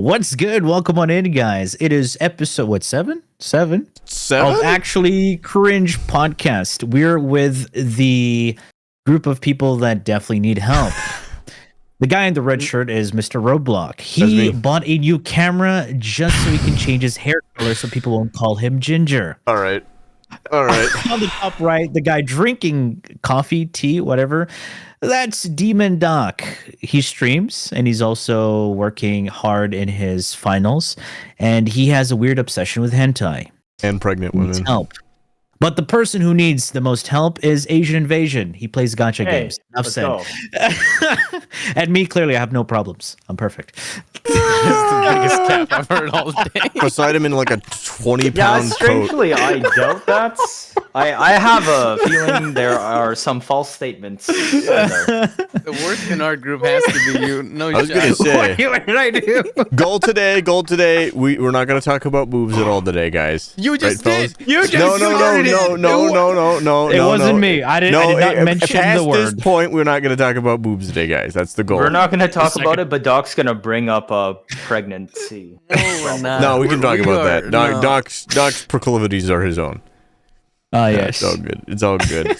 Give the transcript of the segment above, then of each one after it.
What's good? Welcome on in, guys. It is episode, what, seven? Seven? Of Actually Cringe podcast. We're with the group of people that definitely need help. The guy in the red shirt is MrRoadblock. He bought a new camera just so he can change his hair color so people won't call him Ginger. All right. On the top right, the guy drinking coffee, tea, whatever. That's Demon Doc. He streams and he's also working hard in his finals. And he has a weird obsession with hentai. And pregnant women. Needs help. But the person who needs the most help is Asian Invasion. He plays gacha games. Enough said. And me, clearly, I have no problems. I'm perfect. This is the biggest cap I've heard all day. Beside him in like a 20-pound coat. Strangely, I doubt that. I have a feeling there are some false statements in there. The worst in our group has to be you. No, I was going to say. What did I do? Goal today. We're not going to talk about boobs at all today, guys. You just did. You just No. It wasn't me. I did not mention the word. Past this point, we're not going to talk about boobs today, guys. That's the goal. We're not going to talk about it, but Doc's going to bring up a pregnancy. No, we can talk about that. Doc's proclivities are his own. Yes. It's all good. It's all good.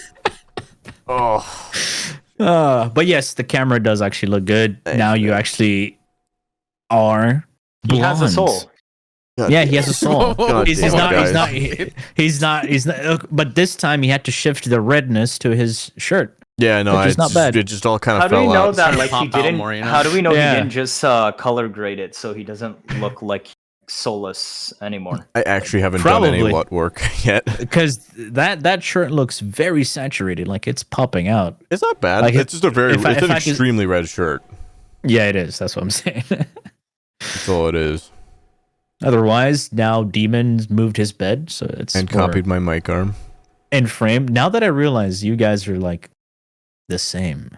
But yes, the camera does actually look good. Now you actually are blonde. He has a soul. Yeah, he has a soul. He's not. But this time he had to shift the redness to his shirt. Yeah, no, it's not bad. It just all kind of fell out. How do we know that? Like he didn't. How do we know he didn't just color grade it so he doesn't look like soulless anymore? I actually haven't done any LUT work yet because that shirt looks very saturated, like it's popping out. It's not bad. Like it's just a very, it's an extremely red shirt. Yeah, it is. That's what I'm saying. That's all it is. Otherwise, now Demon's moved his bed, so it's copied my mic arm and frame. Now that I realize you guys are like the same.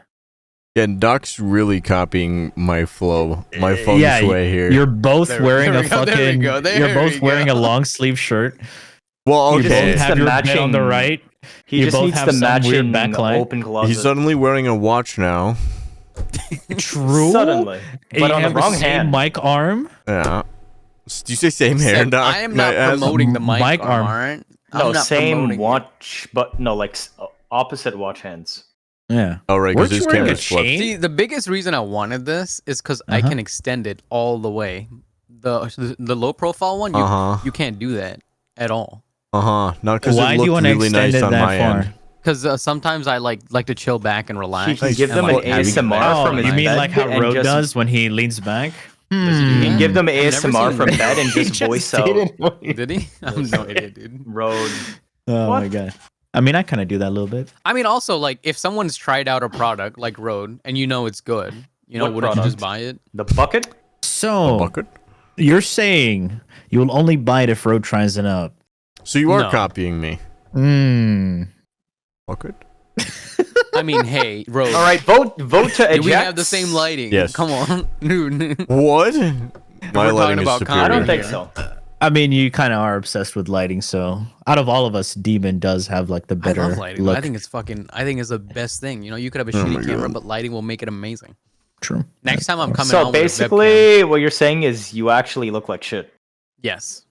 Yeah, Doc's really copying my flow, my feng shui here. You're both wearing a fucking. You're both wearing a long sleeve shirt. Well, you both have your bed on the right. He just needs the matching open closet. He's suddenly wearing a watch now. True. Suddenly, but on the wrong hand. Mic arm. Yeah. Did you say same hair, Doc? I am not promoting the mic arm. Aren't? No, same watch, but no, like opposite watch hands. Yeah. Oh, right, because his camera's flipped. See, the biggest reason I wanted this is because I can extend it all the way. The low profile one, you can't do that at all. Not because it looked really nice on my end. Because sometimes I like to chill back and relax. He can give them an ASMR from his bed. You mean like how Road does when he leans back? He can give them ASMR from bed and just voice out. Did he? I'm no idiot, dude. Road. Oh my god. I mean, I kind of do that a little bit. I mean, also, like, if someone's tried out a product like Road and you know it's good, wouldn't you just buy it? The bucket? So, the bucket? You're saying you will only buy it if Road tries it out. So you are copying me. Bucket? I mean, hey, Road. All right, vote to eject. We have the same lighting. Yes. Come on. What? My lighting is superior. I don't think so. I mean, you kind of are obsessed with lighting, so out of all of us, Demon does have like the better I love lighting. look. I think it's the best thing. You could have a shitty camera, but lighting will make it amazing. True. Next time I'm coming out. So basically, what you're saying is you actually look like shit. Yes.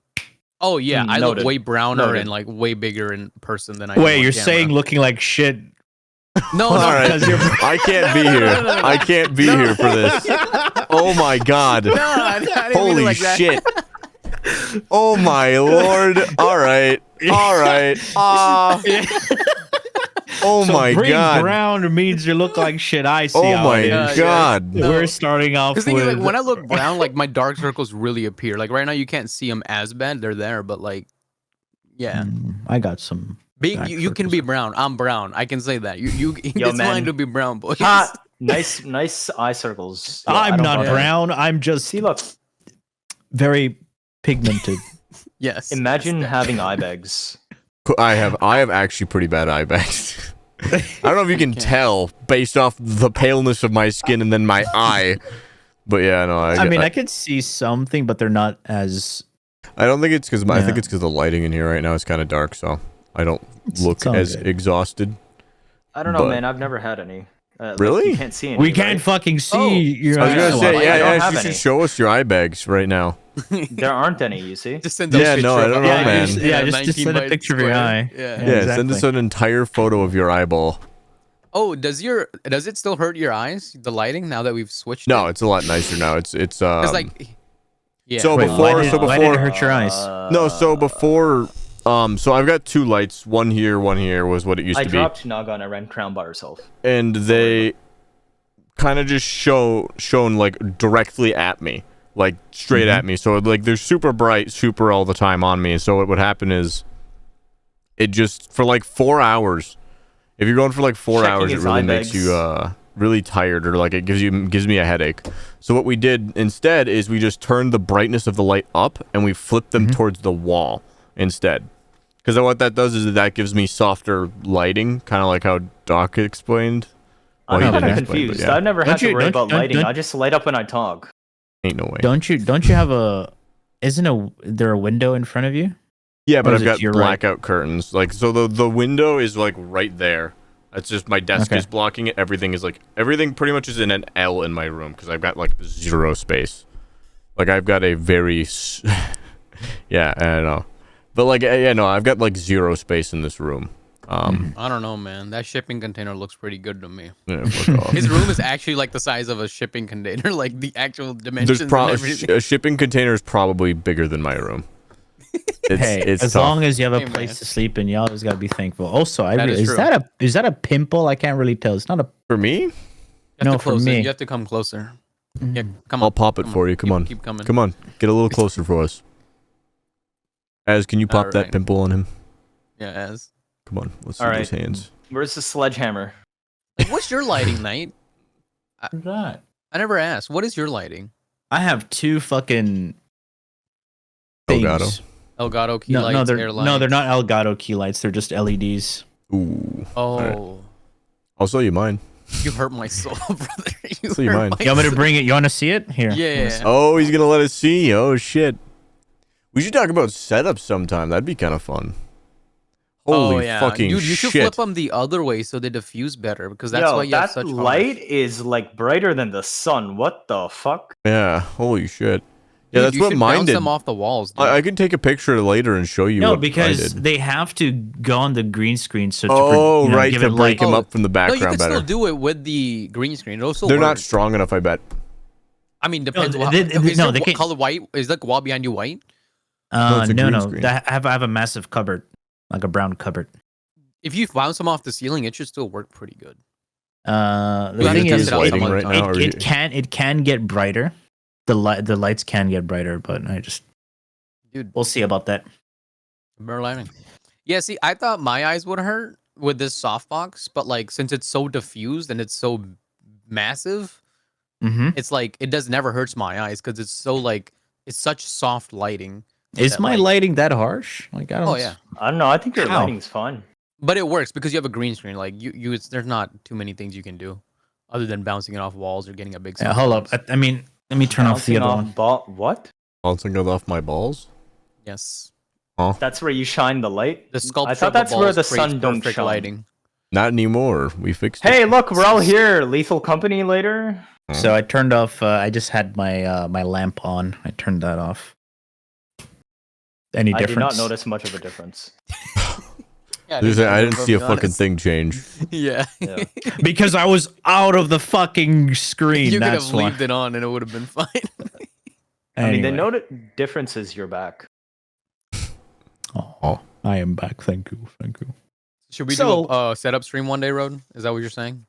Oh yeah, I look way browner and like way bigger in person than I. Wait, you're saying looking like shit? No, all right. I can't be here. I can't be here for this. Oh my god! Holy shit! Oh my lord! All right. Oh my god! Brown means you look like shit. I see. Oh my god! We're starting off with. Like, when I look brown, like my dark circles really appear. Like right now, you can't see them as bad. They're there, but like, yeah. I got some. You can be brown. I'm brown. I can say that. It's fine to be brown, boys. Nice eye circles. Yeah, I'm not brown. I'm just. See, look. Very pigmented. Yes. Imagine having eye bags. I have actually pretty bad eye bags. I don't know if you can tell based off the paleness of my skin and then my eye. But yeah, no. I could see something, but they're not as. I don't think it's because I think it's because the lighting in here right now is kind of dark, so I don't look as exhausted. I don't know, man. I've never had any. Really? You can't see any, We can't right? fucking see your I was eyes. gonna say, I don't yeah, have you any. should show us your eye bags right now. There aren't any, you see? Just send Yeah, a no, picture I of don't an know, eye man. in Yeah, a just 19 send a by picture of your square. eye. Yeah. Yeah, send us an entire photo of your eyeball. Oh, does it still hurt your eyes? The lighting now that we've switched. No, it's a lot nicer now. It's It's like, yeah. So Wait, before, why did it hurt your eyes? no, so before, so I've got 2 lights. One here was what it used I to be. dropped Naga and I ran Crown by herself. And they kind of just shown like directly at me, like straight at me. So like they're super bright, super all the time on me. So what would happen is, it just for like 4 hours. If you're going for like 4 Checking hours, it his really eye makes bags. you really tired, or like it gives me a headache. So what we did instead is we just turned the brightness of the light up and we flipped them towards the wall instead. Because what that does is that gives me softer lighting, kind of like how Doc explained. Well, he I'm didn't kind of explain, but confused. yeah. I've never had to worry about don't- lighting. don't- I just light up when I talk. Ain't no way. Don't you have a? Isn't there a window in front of you? Yeah, but Or I've is it got to your right? blackout curtains. Like, so the window is like right there. That's just my desk Okay. is blocking it. Everything pretty much is in an L in my room because I've got like 0 space. Like I've got a very, yeah, I don't know, but like yeah, no, I've got like 0 space in this room. I don't know, man. That shipping container looks pretty good to me. Yeah, fuck off. His room is actually like the size of a shipping container, like the actual dimensions. There's and everything. a shipping container is probably bigger than my room. It's as tough. long as you have a Hey, place man. to sleep in, you always gotta be thankful. Also, That is true. is that a pimple? I can't really tell. It's not a. For me, You have No, to for close me. it. You have to come closer. Yeah, come on. I'll pop it for you. Come on. Keep coming. Come on, get a little closer for us. Can you pop that Alright. pimple on him? Yeah, as. Come on, let's see All those right. hands. Where's the sledgehammer? Like, what's your lighting, Knight? That. I never asked. What is your lighting? I have 2 fucking things. Elgato. Elgato key No, lights, they're air lights. not Elgato key lights. They're just LEDs. Ooh. Oh, Alright. I'll show you mine. you hurt my soul, brother. You See hurt mine. my You want me to soul. bring it? You want to see it? Here. Yeah. Oh, he's gonna let us see. Oh shit. We should talk about setups sometime. That'd be kind of fun. Holy fucking Dude, you should shit. flip them the other way so they diffuse better because that's Yo, why you have that such light is like brighter than the sun. What the fuck? Yeah. Holy shit. Yeah, Dude, that's you what should mine bounce did. them off the walls. Dude. I can take a picture later and show you No, what I because did. they have to go on the green screen. So Oh, right, give to it break light. him up from the no, background you can better. still do it with the green screen. It'll still They're work. not strong enough, I bet. I mean, depends. No, what, they- is no, your they can't- color white? Is the wall behind you white? it's a No, green no. screen. I have a massive cupboard, like a brown cupboard. If you bounce them off the ceiling, it should still work pretty good. The You have thing to test is, it out some other right time. now, or it can get brighter. The lights can get brighter, but Dude, Oh. we'll see about that. better lighting. Yeah, see, I thought my eyes would hurt with this softbox, but like since it's so diffused and it's so massive, Mm-hmm. it's like it never hurts my eyes because it's so like it's such soft lighting. Is that, my like- lighting that harsh? Like I don't. Oh yeah, I don't know. I think your How? lighting's fine. but it works because you have a green screen. Like there's not too many things you can do other than bouncing it off walls or getting a big. Yeah, hold up. softbox. I mean, let me turn off the other one. What? Bouncing it off my balls? Yes, That's where you shine the light? the sculpture. I thought of the that's where balls the creates sun don't perfect shine. lighting. Not anymore. We fixed it. Hey, look, we're all here. Lethal Company later. So I turned off. I just had my my lamp on. I turned that off. Any I did difference? not notice much of a difference. Yeah, I didn't see a fucking thing change. Yeah. Yeah. Because I was out of the fucking screen. You could That's have why. leaved it on and it would have been fine. I mean, the Anyway. difference is you're back. Oh, I am back. Thank you. Thank you. Should we So- do a setup stream one day, Road? Is that what you're saying?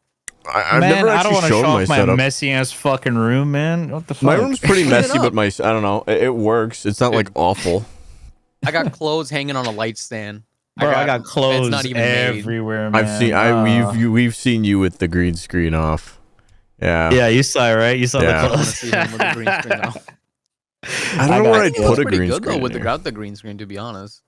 I've Man, never I don't actually want to shown show my off my setup. messy ass fucking room, man. What the fuck? My room's pretty Clean it messy, up. but I don't know. It works. It's not like awful. I got clothes hanging on a light stand. Bro, I got it's clothes not even made. everywhere, man. We've seen you with the green screen off. Yeah. Yeah, you saw it, right? You saw Yeah. I the want to clothes. see him with the green screen now. I don't know where I'd got put a pretty green good though screen. with here. without the green screen, to be honest.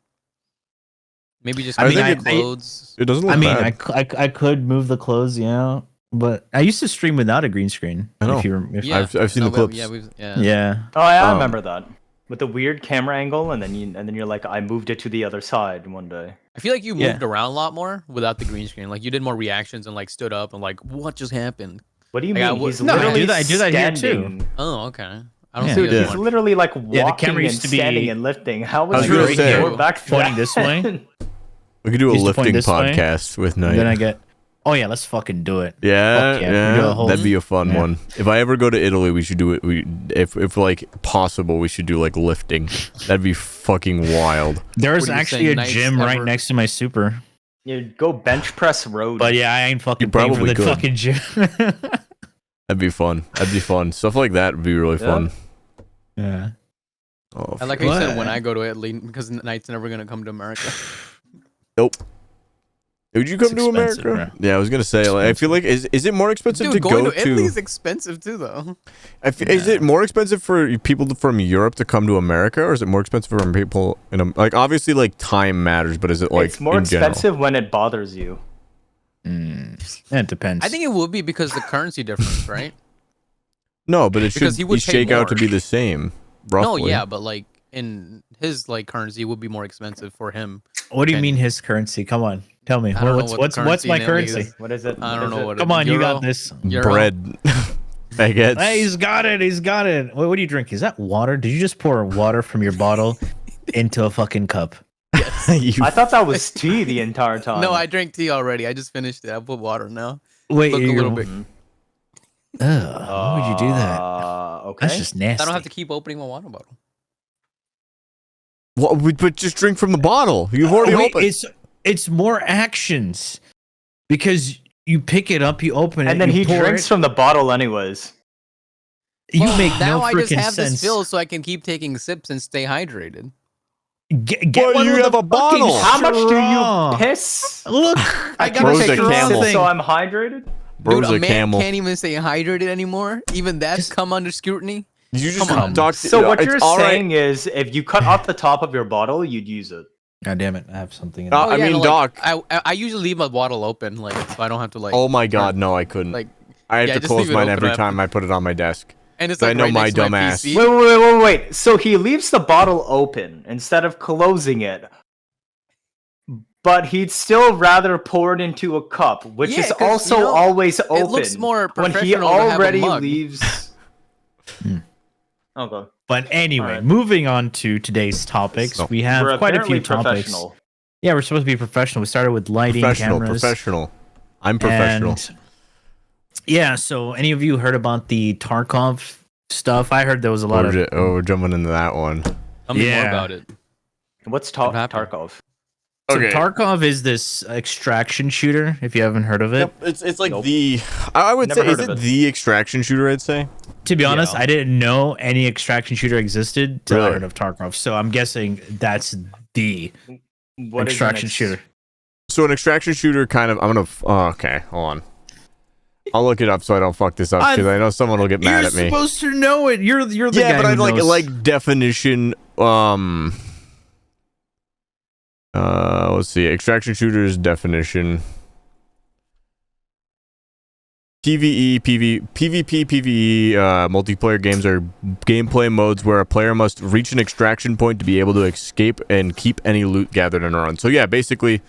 Maybe just I move mean, the I- clothes. It doesn't look I mean, bad. I could move the clothes, yeah, but I used to stream without a green screen. I know. If Yeah, I've seen no, the clips. Yeah, yeah. Oh, yeah, I Um, remember that. with a weird camera angle, and then you're like, I moved it to the other side one day. I feel like you moved around a lot more without the green screen. Like you did more reactions and like stood up and like, what just happened? What do you Like, mean? He's No, I literally do that here too. standing. Oh, okay. I don't Yeah. see Dude, it he's as much. literally like walking Yeah, the camera and used to be- standing and lifting. How I was was your gonna say, door back pointing then? this way. We could do a Used to point lifting this way, podcast with Knight. And then I get. Oh yeah, let's fucking do it. Yeah, Fuck yeah, we do a whole- that'd be a fun Yeah. one. If I ever go to Italy, we should do it. If like possible, we should do like lifting. That'd be fucking wild. There's What do you actually say, a nice gym right ever? next to my super. You go bench press road. But yeah, I ain't fucking You paying for probably the could. fucking gym. That'd be fun. That'd be fun. Stuff like that would be really Yeah. fun. Yeah. Oh, I like how you said What? when I go to Italy because Knight's never gonna come to America. nope. Would you come It's to expensive, America? Yeah, I was gonna say. Like, I feel like is it more expensive Dude, to going go to Italy is expensive too, though. Is it more expensive for people from Europe to come to America, or is it more expensive for people in like obviously like time matters, but is it like it's more in general? expensive when it bothers you. It depends. I think it would be because the currency difference, right? No, but it Because should he would pay shake out to more. be the same. Roughly. No, yeah, but like in his like currency it would be more expensive for him. What do you and- mean his currency? Come on, tell me. I don't know What's what the what's my currency in currency? Italy is. What is it? I What don't is know it? what. Come on, you Euro? got this. Euro? Bread, baguettes. Hey, he's got it. He's got it. What do you drink? Is that water? Did you just pour water from your bottle into a fucking cup? You- I thought that was tea the entire time. No, I drank tea already. I just finished it. I put water now. Wait, Look a you're- little bit. Ugh, why would you do that? Okay. That's just nasty. I don't have to keep opening my water bottle. Well, but just drink from the bottle. You've already Wait, opened. it's more actions because you pick it up, you open it, And then you he pour drinks it. from the bottle anyways. You Well, make now no I just freaking have sense. this filled so I can keep taking sips and stay hydrated. Get Well, one you with have a a bottle. fucking How much do straw. you piss? Look, I Can Bro's got a take a camel. straw sips thing. so I'm hydrated. Bro's Dude, a a man camel. can't even stay hydrated anymore. Even that's come under scrutiny. You just Come on. talk. So what it's you're all right. saying is, if you cut off the top of your bottle, you'd use it. God damn it! I have something. In Uh, there. I mean, no, Doc. I usually leave my bottle open, like so I don't have to like. Oh my God, no, I couldn't. Like, I have yeah, to just close leave it mine open. every I have time to- I put it on my desk. and it's I like know right my next to dumb my ass. PC. Wait. So he leaves the bottle open instead of closing it. But he'd still rather pour it into a cup, which Yeah, is 'cause, also you know, always open. It looks more when professional he to have a already mug. leaves. Okay. But anyway, Alright. moving on to today's topics, So- we have We're quite a few apparently topics. professional. Yeah, we're supposed to be professional. We started with lighting, cameras, Professional. I'm professional. and yeah. So, any of you heard about the Tarkov stuff? I heard there was a lot of. We're jumping into that one. Tell me more Yeah. about it. What's What happened? Tarkov? So Okay. Tarkov is this extraction shooter. If you haven't heard of it, Yep, it's like Nope. the I would Never say is heard of it it. the extraction shooter? I'd say. to be honest, Yeah. I didn't know any extraction shooter existed till I Really? heard of Tarkov. So I'm guessing that's the What is extraction shooter. So an extraction shooter kind of. I'm gonna. Okay, hold on. I'll look it up so I don't fuck this up because I know someone will get mad You're at me. supposed to know it. You're the Yeah, guy but I'd who knows. like definition. Let's see. Extraction shooters definition. PvE, PvP, PvE multiplayer games are gameplay modes where a player must reach an extraction point to be able to escape and keep any loot gathered and run. So yeah, basically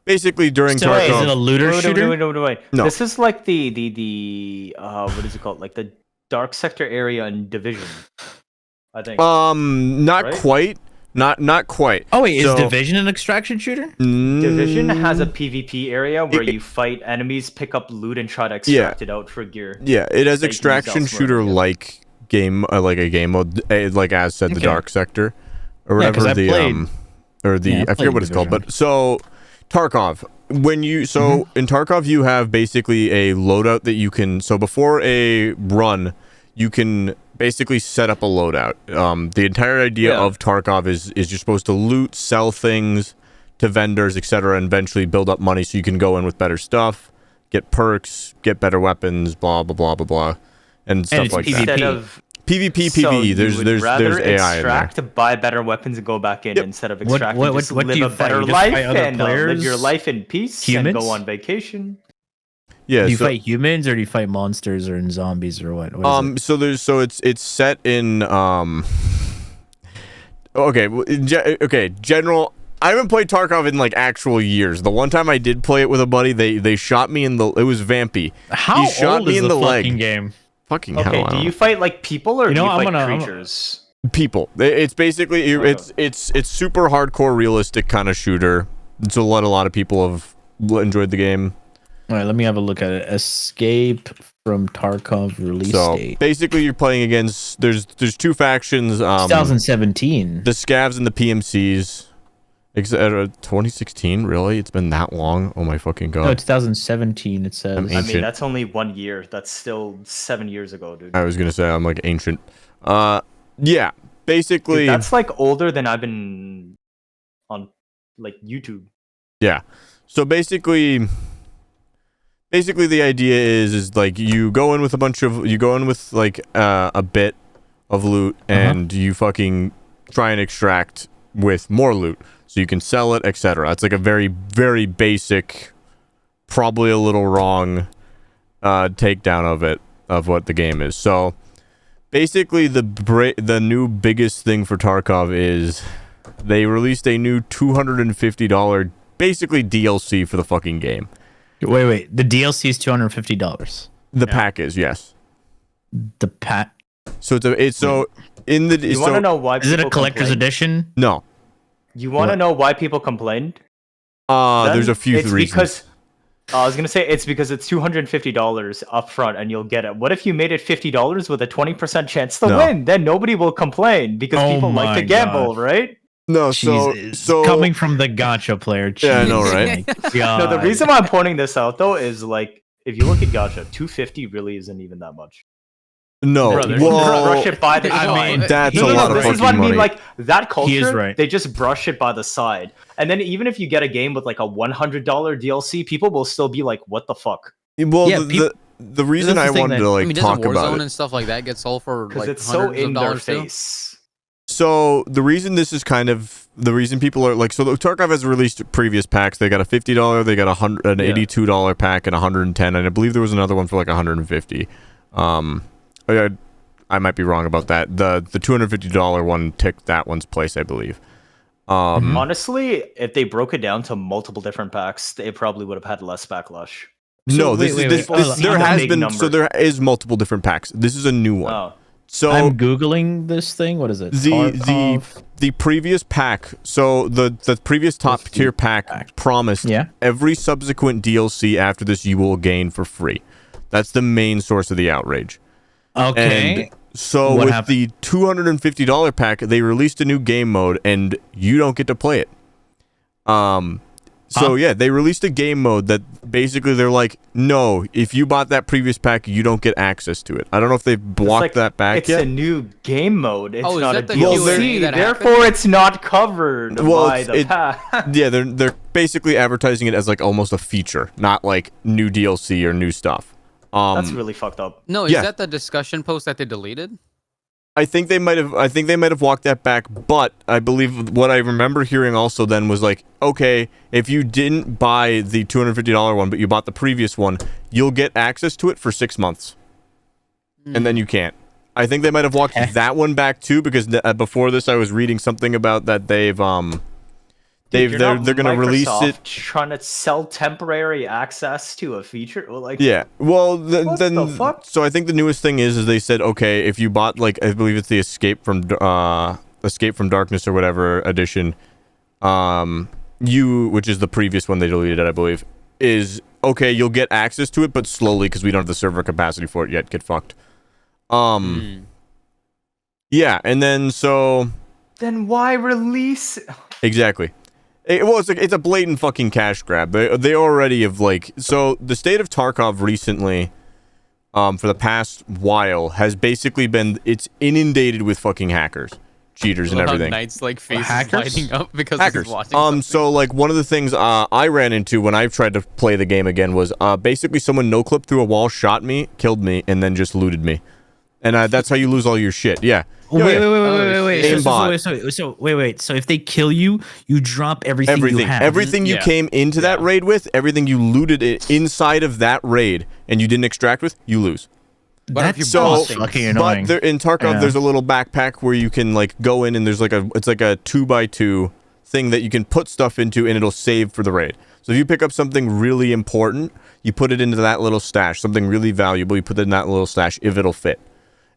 during So is it a Tarkov. looter shooter? Wait. No. This is like the what is it called? Like the dark sector area in Division, I think. Not Right? quite. Not quite. Oh wait, is So- Division an extraction shooter? Division has a Mm, PvP area where It- you fight enemies, pick up loot, and try to extract it out for gear. Yeah, it has They can use extraction elsewhere, shooter yeah. like game like a game mode, like as said the Okay. dark sector or Yeah, 'cause whatever I the played- or the Yeah, I I played forget what it's called, Division. but so Tarkov when you in Tarkov you have basically a loadout that you can before a run you can basically set up a loadout. The entire idea Yeah. of Tarkov is you're supposed to loot, sell things to vendors, etc., and eventually build up money so you can go in with better stuff, get perks, get better weapons, blah blah blah blah blah, and stuff it's like PvP. that. Instead of PvP, so PvE. you There's would there's rather AI in there. extract, buy better weapons, and go back in Yep. instead of What- extracting. what just do live you a fight? better You just life fight other and live players? your life in peace Humans? and go on vacation. Yeah. Do you so, fight humans or do you fight monsters or zombies or what? What is it? so it's set in Okay, okay, general. I haven't played Tarkov in like actual years. The one time I did play it with a buddy, they shot me in the. It was Vampy. How he shot old me is in the the fucking leg. game? Fucking okay, hell. do you fight like people or do you fight creatures? People. It's basically it's super hardcore, realistic kind of shooter. It's what a lot of people have enjoyed the game. All right, let me have a look at it. Escape from Tarkov release date. Basically, you're playing against. There's two factions. 2017. The Scavs and the PMCs. 2016, really? It's been that long? Oh my fucking god! No, 2017. It says. I'm I mean, ancient. that's only 1 year. That's still 7 years ago, dude. I was gonna say I'm like ancient. Yeah. Basically, Dude, that's like older than I've been on like YouTube. Yeah. So basically the idea is like you go in with like a bit of loot and you fucking try and extract with more loot so you can sell it, etc. It's like a very, very basic, probably a little wrong takedown of what the game is. So basically the new biggest thing for Tarkov is they released a new $250 basically DLC for the fucking game. Wait. The DLC is $250. The pack is, yes. The pack. So it's in the. You want to know why? Is it a collector's complained? edition? No. You want to know why people complained? There's a few it's reasons. Because I was gonna say it's because it's $250 up front and you'll get it. What if you made it $50 with a 20% chance to win? Then nobody will complain because people like to gamble, right? No, Jesus. so coming from the gacha player. Yeah, I know, right? No, the reason why I'm pointing this out though is like if you look at gacha, 250 really isn't even that much. No, Brother. Brush it by the side. I mean, that's No, a lot of this fucking is what I mean. money. Like that culture, He is right. they just brush it by the side. And then even if you get a game with like a $100 DLC, people will still be like, "What the fuck?" Well, Yeah, the reason that's I the thing wanted that- to like I mean, talk doesn't about Warzone it. and stuff like that get sold for Because like it's so hundreds of in their dollars too? face. So the reason this is kind of the reason people are like, so the Tarkov has released previous packs. They got a $50, they got an $82 pack, and $110, and I believe there was another one for like $150. I might be wrong about that. The $250 one ticked that one's place, I believe. Honestly, if they broke it down to multiple different packs, they probably would have had less backlash. No, wait, this hold on. there I'm has big been number. so there is multiple different packs. This is a new one. Oh. So I'm googling this thing. What is it? the previous pack. So the previous top tier pack promised every subsequent DLC after this you will gain for free. That's the main source of the outrage. Okay. And so What with happened? the $250 pack, they released a new game mode, and you don't get to play it. So yeah, they released a game mode that basically they're like, no, if you bought that previous pack, you don't get access to it. I don't know if they've blocked that back it's yet. a new game mode. It's Oh, is not a that the DLC. Q&A that Therefore, happened? it's not covered by the pack. Yeah, they're basically advertising it as like almost a feature, not like new DLC or new stuff. That's really fucked up. No, is Yeah. that the discussion post that they deleted? I think they might have walked that back, but I believe what I remember hearing also then was like, okay, if you didn't buy the $250 one, but you bought the previous one, you'll get access to it for 6 months, and then you can't. I think they might have walked that one back too, because before this I was reading something about that they're gonna release it. Trying to sell temporary access to a feature, like Yeah. Well, What then the fuck? so I think the newest thing is they said, okay, if you bought like I believe it's the Escape from Darkness or whatever edition, which is the previous one they deleted, I believe, is okay. You'll get access to it, but slowly because we don't have the server capacity for it yet. Get fucked. Yeah, and then so. Then why release? Exactly. It's a blatant fucking cash grab. They already have like so the state of Tarkov recently, for the past while has basically been it's inundated with fucking hackers, cheaters, and everything. Knight's like face is Hackers? lighting up because Hackers. he's watching. Something. So like one of the things I ran into when I tried to play the game again was basically someone no clipped through a wall, shot me, killed me, and then just looted me, and that's how you lose all your shit. Yeah. Wait. Aimbot. So wait. So if they kill you, you drop everything you have. Everything you came into that raid with, everything you looted inside of that raid, and you didn't extract with, you lose. That's so fucking annoying. But in Tarkov, there's a little backpack where you can like go in, and there's like it's like a 2x2 thing that you can put stuff into, and it'll save for the raid. So if you pick up something really important, you put it into that little stash. Something really valuable, you put it in that little stash if it'll fit,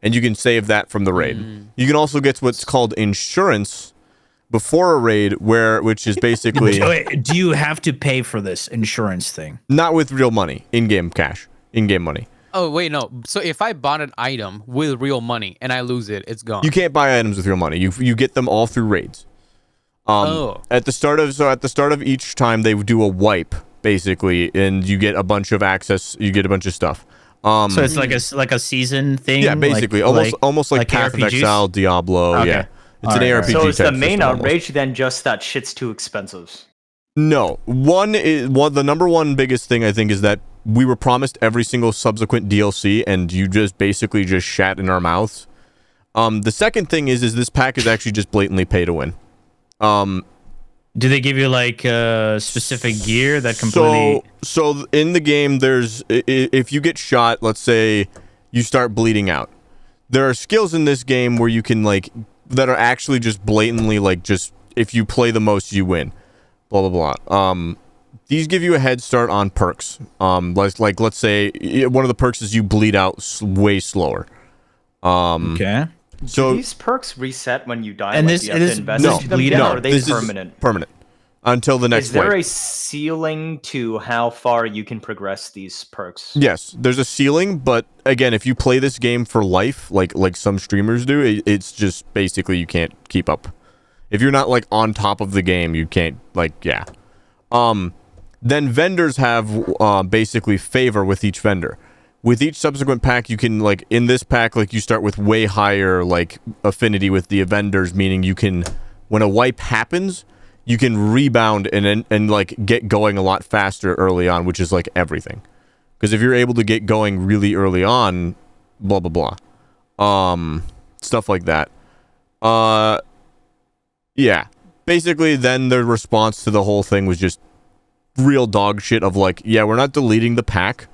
and you can save that from the raid. You can also get what's called insurance before a raid, which is basically. Do you have to pay for this insurance thing? Not with real money, in-game cash, in-game money. Oh, wait, no. So if I bought an item with real money and I lose it, it's gone. You can't buy items with real money. You get them all through raids. At the start of each time they do a wipe, basically, and you get a bunch of access, you get a bunch of stuff. So it's like a season thing? Yeah, basically. Almost like Path of Exile, Diablo, okay. Yeah. It's an ARPG. So is the type main system outrage then just that shit's too expensive? No. The number one biggest thing I think is that we were promised every single subsequent DLC, and you just basically just shat in our mouths. The second thing is this pack is actually just blatantly pay to win. Do they give you like specific gear that completely? So in the game, if you get shot, let's say you start bleeding out, there are skills in this game where you can like that are actually just blatantly like just if you play the most, you win. Blah blah blah. These give you a head start on perks. Like let's say one of the perks is you bleed out way slower. Okay. So do these perks reset when you die? And like, this you have to invest no, into them bleed again, out. or are they permanent? Permanent until the next. Is there wipe. a ceiling to how far you can progress these perks? Yes, there's a ceiling, but again, if you play this game for life, like some streamers do, it's just basically you can't keep up. If you're not like on top of the game, you can't Then vendors have basically favor with each vendor. With each subsequent pack, you can like in this pack, like you start with way higher like affinity with the vendors, meaning you can, when a wipe happens, you can rebound and like get going a lot faster early on, which is like everything. Because if you're able to get going really early on, blah blah blah, stuff like that. Yeah. Basically, then the response to the whole thing was just real dog shit of like, yeah, we're not deleting the pack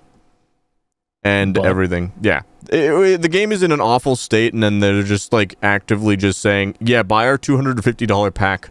and everything. Yeah. The game is in an awful state, and then they're just like actively just saying, yeah, buy our $250 pack.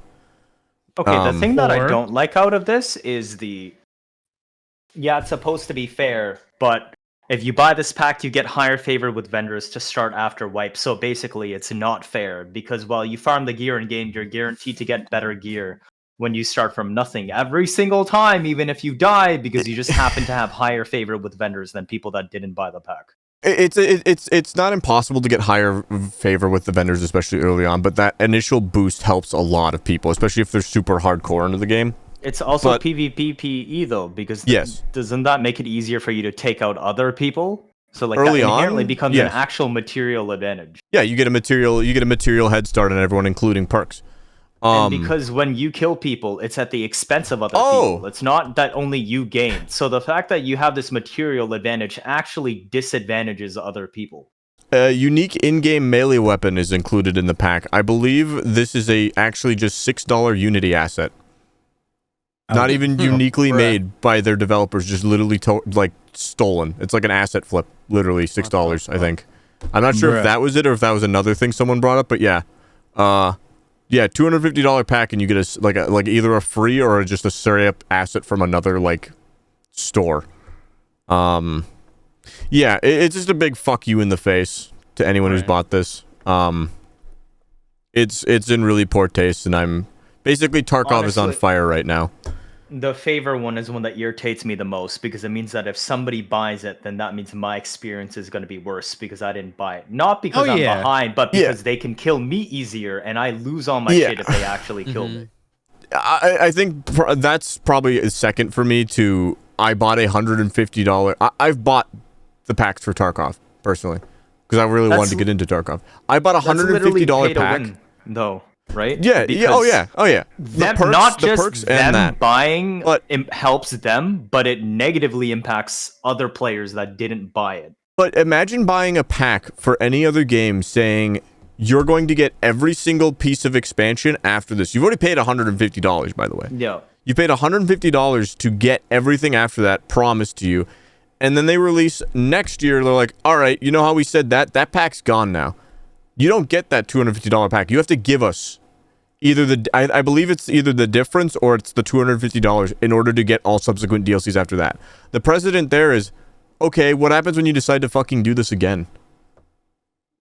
Okay, the thing that I don't like out of this is it's supposed to be fair, but if you buy this pack, you get higher favor with vendors to start after wipe. So basically, it's not fair because while you farm the gear in game, you're guaranteed to get better gear when you start from nothing every single time, even if you die, because you just happen to have higher favor with vendors than people that didn't buy the pack. It's not impossible to get higher favor with the vendors, especially early on, but that initial boost helps a lot of people, especially if they're super hardcore into the game. It's also PvP PE though, because doesn't that make it easier for you to take out other people? So like early that inherently becomes an actual material advantage. Yeah, you get a material head start on everyone, including perks. And because when you kill people, it's at the expense of other people. It's not that only you gain. So the fact that you have this material advantage actually disadvantages other people. A unique in-game melee weapon is included in the pack. I believe this is actually just $6 Unity asset. Not even uniquely made by their developers, just literally stolen. It's like an asset flip, literally $6, I think. I'm not sure if that was it or if that was another thing someone brought up, but yeah. Yeah, $250 pack, and you get like either a free or just a straight-up asset from another like store. Yeah, it's just a big fuck you in the face to anyone who's bought this. It's in really poor taste, and I'm basically Tarkov is on fire right now. The favor one is one that irritates me the most because it means that if somebody buys it, then that means my experience is going to be worse because I didn't buy it. Not because I'm behind, but because they can kill me easier and I lose all my shit if they actually kill me. I think that's probably second for me to I bought $150. I've bought the packs for Tarkov, personally, because I really wanted to get into Tarkov. I bought $150 pack. Though. Right? Yeah. Oh yeah. Them, not just them buying helps them, but it negatively impacts other players that didn't buy it. But imagine buying a pack for any other game saying you're going to get every single piece of expansion after this. You've already paid $150, by the way. Yeah. You paid $150 to get everything after that promised to you, And then they release next year. They're like, all right, you know how we said that pack's gone now. You don't get that $250 pack. You have to give us either I believe it's either the difference or it's the $250 in order to get all subsequent DLCs after that. The precedent there is, okay, what happens when you decide to fucking do this again?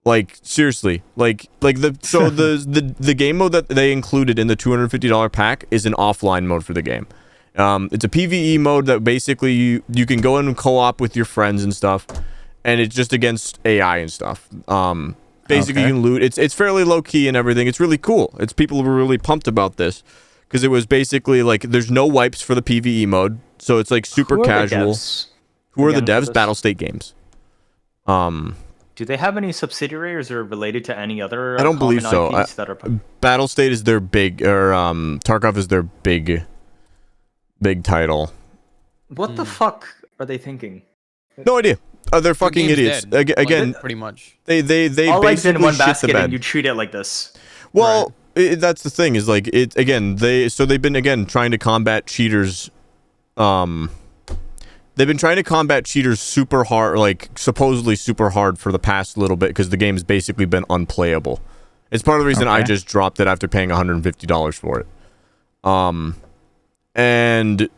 Like, seriously, the game mode that they included in the $250 pack is an offline mode for the game. It's a PvE mode that basically you can go in and co-op with your friends and stuff, and it's just against AI and stuff. Basically, you can loot. It's fairly low key and everything. It's really cool. People were really pumped about this because it was basically like there's no wipes for the PvE mode, so it's like super casual. Who are the devs? Battlestate Games. Do they have any subsidiaries or related to any other? I don't believe so. Battlestate is their big, or Tarkov is their big title. What the fuck are they thinking? No idea. They're fucking idiots. Again, like, pretty much. They all eggs in basically one shit the basket, bed. and you treat it like this. Well, that's the thing. Is like it again. They've been trying to combat cheaters. They've been trying to combat cheaters super hard, like supposedly super hard for the past little bit because the game's basically been unplayable. It's part of the reason I just dropped it after paying $150 for it. And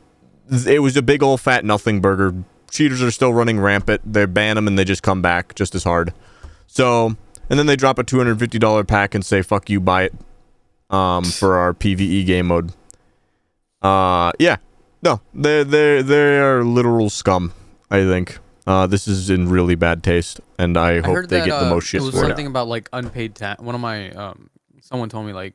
it was a big old fat nothing burger. Cheaters are still running rampant. They ban them and they just come back just as hard. So, and then they drop a $250 pack and say, fuck you, buy it for our PvE game mode. Yeah. No, they are literal scum, I think. This is in really bad taste, and I hope they get the most shit for it. It was something about like unpaid tax. One of my someone told me like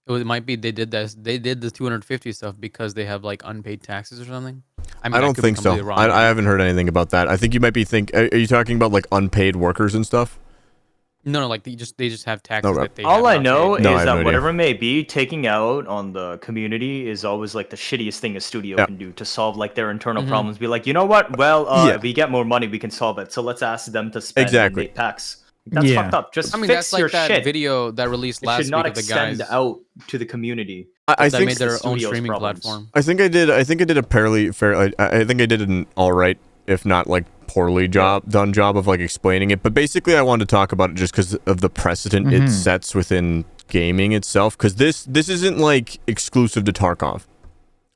it might be they did the 250 stuff because they have like unpaid taxes or something. I mean, I don't think so. I haven't heard anything about that. I think you might be are you talking about like unpaid workers and stuff? No, like they just have taxes that they all I know is that no whatever it may be, taking out on the community is always like the shittiest thing a studio can do to solve like their internal problems. Be like, you know what? Well, if we get more money, we can solve it. So let's ask them to spend and make packs. That's fucked up. Just fix that's like your that shit. video that released last week of the guys out to the community. I that think made their own streaming platform. I think I did a fairly fair. I think I did an all right, if not like poorly done job of like explaining it. But basically, I wanted to talk about it just because of the precedent it sets within gaming itself. Because this isn't like exclusive to Tarkov.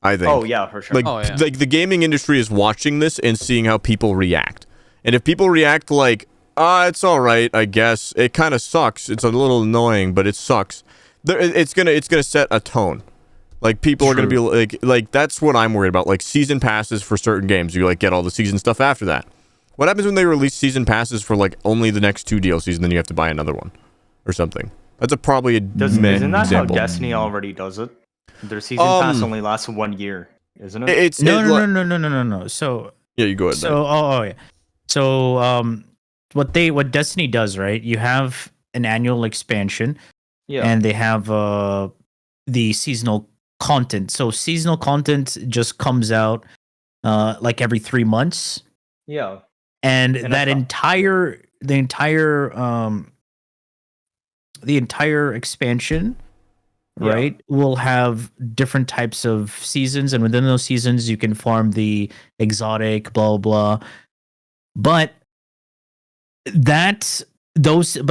I think. Oh yeah, for sure. Like the gaming industry is watching this and seeing how people react. And if people react like, it's all right, I guess. It kind of sucks. It's a little annoying, but it sucks. It's gonna set a tone. Like people are gonna be like that's what I'm worried about. Like season passes for certain games, you like get all the season stuff after that. What happens when they release season passes for like only the next 2 DLCs and then you have to buy another one or something? That's probably a isn't that example. how Destiny already does it? Their season pass only lasts 1 year, isn't it? No. So yeah, you go ahead. So So what Destiny does, right? You have an annual expansion, and they have the seasonal content. So seasonal content just comes out like every 3 months. Yeah. And the entire expansion, right, will have different types of seasons, and within those seasons you can farm the exotic, blah blah. But those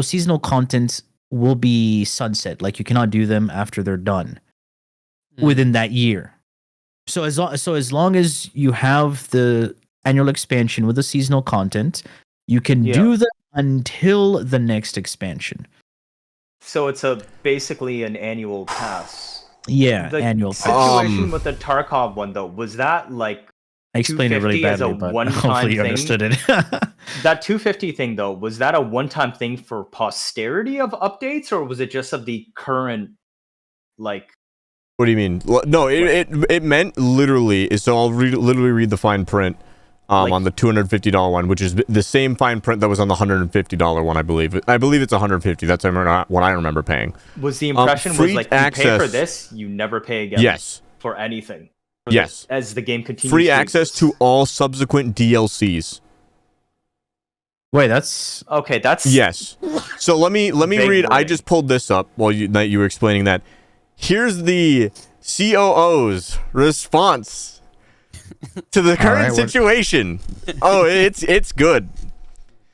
seasonal contents will be sunset. Like you cannot do them after they're done within that year. So as long as you have the annual expansion with the seasonal content, you can do them until the next expansion. So it's basically an annual pass. Yeah, the annual pass. Situation with the Tarkov one though, was that like I explained it really badly, but hopefully you understood it. That 250 thing though, was that a one-time thing for posterity of updates, or was it just of the current like? What do you mean? No, it meant literally. So I'll literally read the fine print on the $250 one, which is the same fine print that was on the $150 one, I believe. I believe it's $150. That's what I remember paying. Was the impression was like you pay for this, you never pay again? Yes. For anything. Yes. As the game continues. Free access to all subsequent DLCs. Wait, that's okay. That's yes. So let me read. I just pulled this up while you were explaining that. Here's the COO's response to the current situation. Oh, it's good.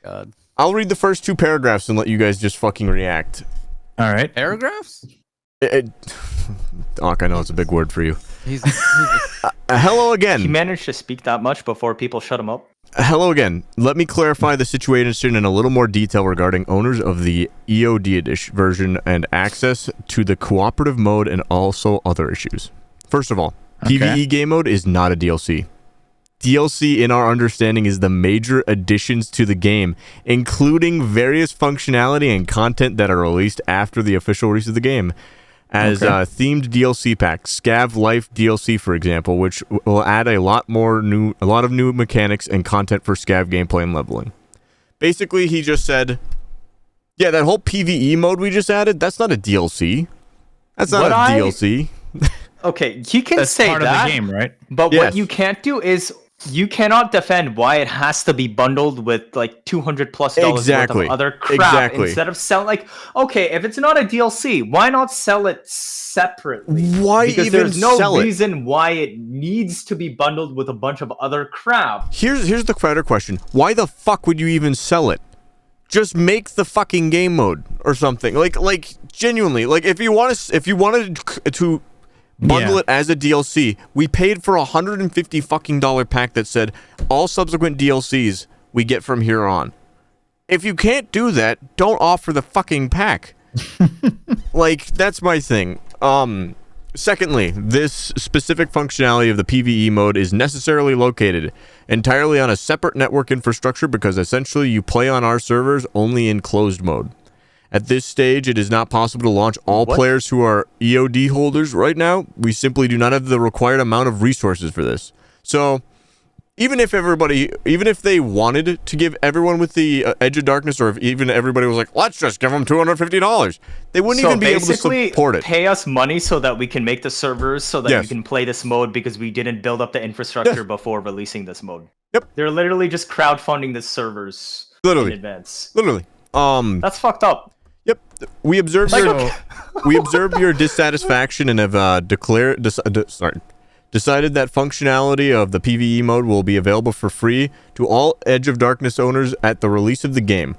God. I'll read the first 2 paragraphs and let you guys just fucking react. All right. Paragraphs? Doc, I know it's a big word for you. He's Hello again. He managed to speak that much before people shut him up. Hello again. Let me clarify the situation in a little more detail regarding owners of the EOD edition version and access to the cooperative mode and also other issues. First of all, PvE game mode is not a DLC. DLC, in our understanding, is the major additions to the game, including various functionality and content that are released after the official release of the game. As themed DLC packs, Scav Life DLC, for example, which will add a lot of new mechanics and content for Scav gameplay and leveling. Basically, he just said, yeah, that whole PvE mode we just added, that's not a DLC. That's not a DLC. Okay, you can say part that, of the game, right? But what you can't do is you cannot defend why it has to be bundled with like $200+ worth of other crap instead of selling. Like, okay, if it's not a DLC, why not sell it separately? Why because even there's no sell reason why it needs to be bundled with a bunch of other crap. Here's the better question: why the fuck would you even sell it? Just make the fucking game mode or something. Like genuinely, like if you wanted to bundle it as a DLC, we paid for $150 fucking pack that said all subsequent DLCs we get from here on. If you can't do that, don't offer the fucking pack. Like, that's my thing. Secondly, this specific functionality of the PvE mode is necessarily located entirely on a separate network infrastructure because essentially you play on our servers only in closed mode. At this stage, it is not possible to launch all players who are EOD holders right now. We simply do not have the required amount of resources for this. So, even if they wanted to give everyone with the Edge of Darkness, or if even everybody was like, let's just give them $250, they wouldn't even be able to support it. Pay us money so that we can make the servers so that you can play this mode because we didn't build up the infrastructure before releasing this mode. Yep. They're literally just crowdfunding the servers in advance. Literally. That's fucked up. Yep, we observed your dissatisfaction and have decided that functionality of the PvE mode will be available for free to all Edge of Darkness owners at the release of the game,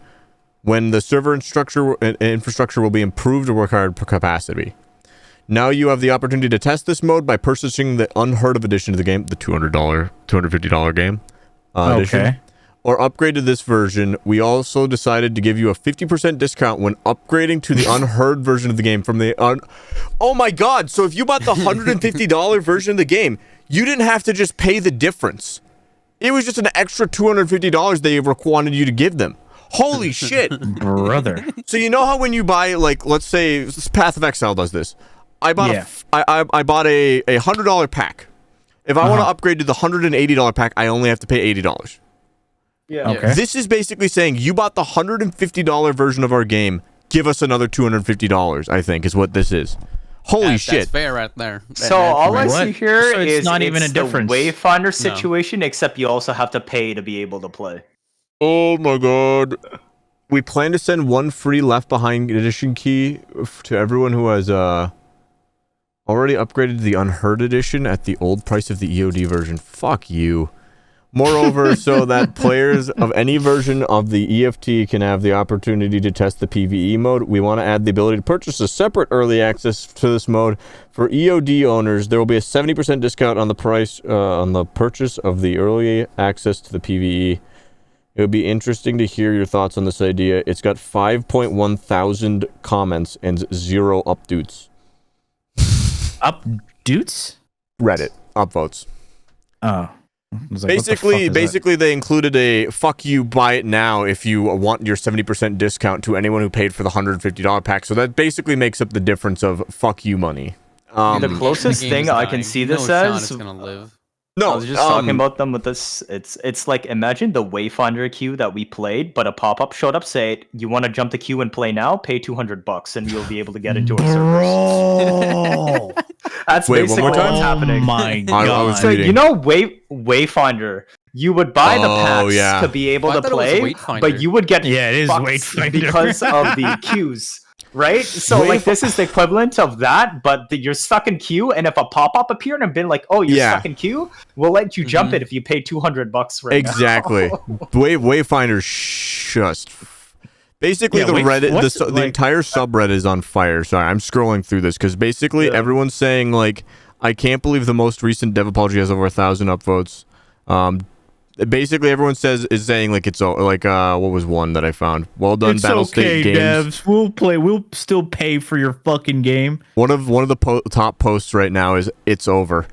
when the server infrastructure will be improved to required capacity. Now you have the opportunity to test this mode by purchasing the Unheard of edition of the game, the $250 game edition. Or upgrade to this version. We also decided to give you a 50% discount when upgrading to the Unheard version of the game from the Oh my god, so if you bought the $150 version of the game, you didn't have to just pay the difference. It was just an extra $250 they wanted you to give them. Holy shit. Brother. So you know how when you buy, like, let's say Path of Exile does this. I bought I bought a $100 pack. If I want to upgrade to the $180 pack, I only have to pay $80. Yeah. Okay. This is basically saying you bought the $150 version of our game, give us another $250, I think, is what this is. Holy shit. That's fair right there. So all I see here is it's not even a difference. The Wayfinder situation, except you also have to pay to be able to play. Oh my god. We plan to send one free Left Behind edition key to everyone who has already upgraded to the Unheard edition at the old price of the EOD version. Fuck you. Moreover, so that players of any version of the EFT can have the opportunity to test the PvE mode, we want to add the ability to purchase a separate early access to this mode. For EOD owners, there will be a 70% discount on the price on the purchase of the early access to the PvE. It would be interesting to hear your thoughts on this idea. It's got 5.1 thousand comments and 0 upvotes. Upvotes? Reddit upvotes. Oh. Like, basically they included a fuck you, buy it now if you want your 70% discount to anyone who paid for the $150 pack. So that basically makes up the difference of fuck you money. The closest thing I can see this as No, I was just talking about them with this. It's like, imagine the Wayfinder queue that we played, but a pop-up showed up, say, you want to jump the queue and play now? Pay $200 and you'll be able to get into our servers. That's basically what's happening. Oh my god. So, you know, Wayfinder, you would buy the packs to be able to play, but you would get it is fucked Wayfinder because of the queues. Right? So like this is the equivalent of that, but you're stuck in queue, and if a pop-up appeared and been like, oh, you're stuck in queue, we'll let you jump it if you pay $200 right exactly. now. Wayfinder just basically the Reddit, the entire subreddit is on fire. Sorry, I'm scrolling through this because basically everyone's saying like, I can't believe the most recent dev apology has over 1,000 upvotes. Basically everyone is saying like it's like what was one that I found? Well done, Battlestate Games. Devs. We'll still pay for your fucking game. One of the top posts right now is it's over.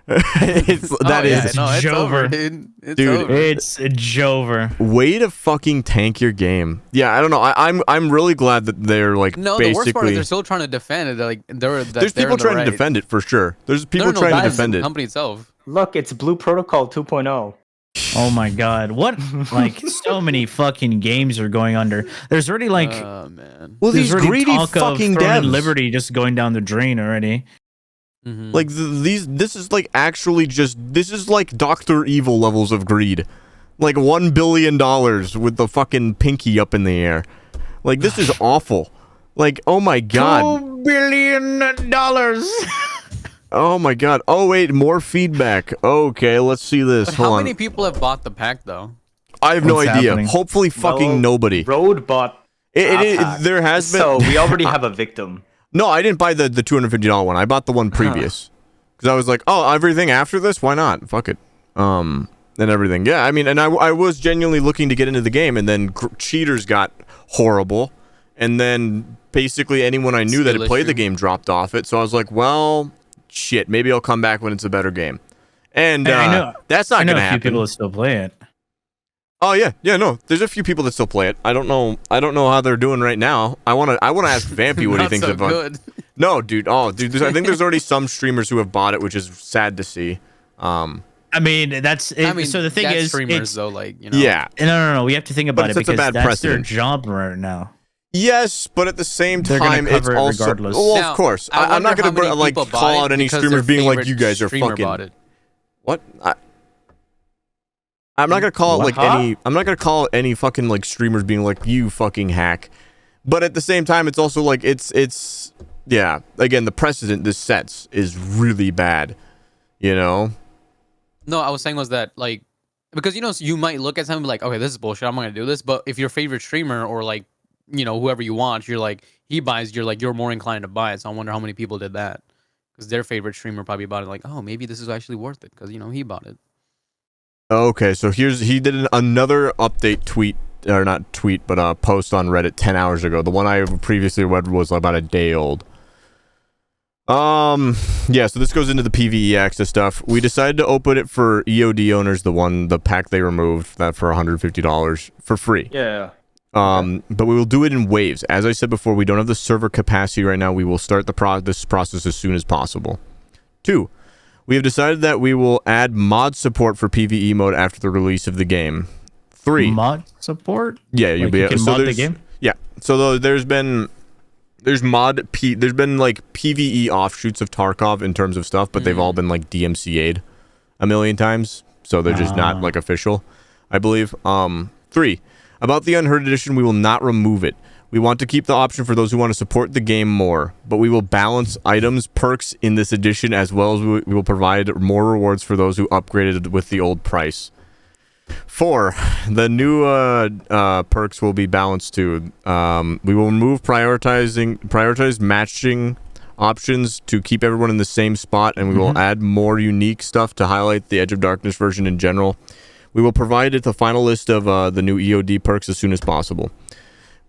It's Jover, dude. It's Jover. Way to fucking tank your game. Yeah, I don't know. I'm really glad that they're like basically. The worst part is they're still trying to defend it. Like there's people trying to defend it for sure. There's people trying to defend it. The company itself. Look, it's Blue Protocol 2.0. Oh my god, what? Like, so many fucking games are going under. There's already like, man. Well, these greedy fucking devs. Liberty just going down the drain already. Like this is like actually this is like Dr. Evil levels of greed. Like $1 billion with the fucking pinky up in the air. Like this is awful. Like, oh my god. $2 billion. Oh my god. Oh wait, more feedback. Okay, let's see this. But Hold how on. many people have bought the pack though? I have no What's idea. happening? Hopefully fucking nobody. Road bought There has been. So we already have a victim. No, I didn't buy the $250 one. I bought the one previous. Because I was like, oh, everything after this? Why not? Fuck it. And everything. Yeah, I mean, and I was genuinely looking to get into the game, and then cheaters got horrible. And then basically anyone I knew that had played the game dropped off it. So I was like, well, shit, maybe I'll come back when it's a better game. And that's not going to happen. I know a few people that still play it. Oh yeah, no. There's a few people that still play it. I don't know how they're doing right now. I wanna ask Vampy what he thinks of it. No, dude. Oh, dude. I think there's already some streamers who have bought it, which is sad to see. I mean, that's. So the thing is, streamers though, like you know. Yeah. No. We have to think about it because that's precedent. their job right now. Yes, but at the same time, it's also. Regardless. Well, of course. I'm not gonna like call out any streamers being like, you guys are fucking. What? I'm not gonna call it like any. I'm not gonna call any fucking like streamers being like, you fucking hack. But at the same time, it's also like it's yeah. Again, the precedent this sets is really bad. You know. No, I was saying was that like because you know you might look at something like, okay, this is bullshit. I'm not gonna do this. But if your favorite streamer or like you know whoever you want, you're like he buys, you're more inclined to buy it. So I wonder how many people did that because their favorite streamer probably bought it. Like, oh, maybe this is actually worth it because you know he bought it. Okay, so he did another update tweet, or not tweet, but post on Reddit 10 hours ago. The one I previously read was about a day old. Yeah, so this goes into the PvE access stuff. We decided to open it for EOD owners, the pack they removed, that for $150 for free. Yeah. But we will do it in waves. As I said before, we don't have the server capacity right now. We will start this process as soon as possible. 2. We have decided that we will add mod support for PvE mode after the release of the game. 3. Mod support? Yeah, you'll be able to mod the game? Yeah. So there's been like PvE offshoots of Tarkov in terms of stuff, but they've all been like DMCA'd a million times. So they're just not like official, I believe. 3. About the Unheard Edition, we will not remove it. We want to keep the option for those who want to support the game more, but we will balance items, perks in this edition, as well as we will provide more rewards for those who upgraded with the old price. 4. The new perks will be balanced too. We will remove prioritize matching options to keep everyone in the same spot, and we will add more unique stuff to highlight the Edge of Darkness version in general. We will provide the final list of the new EOD perks as soon as possible.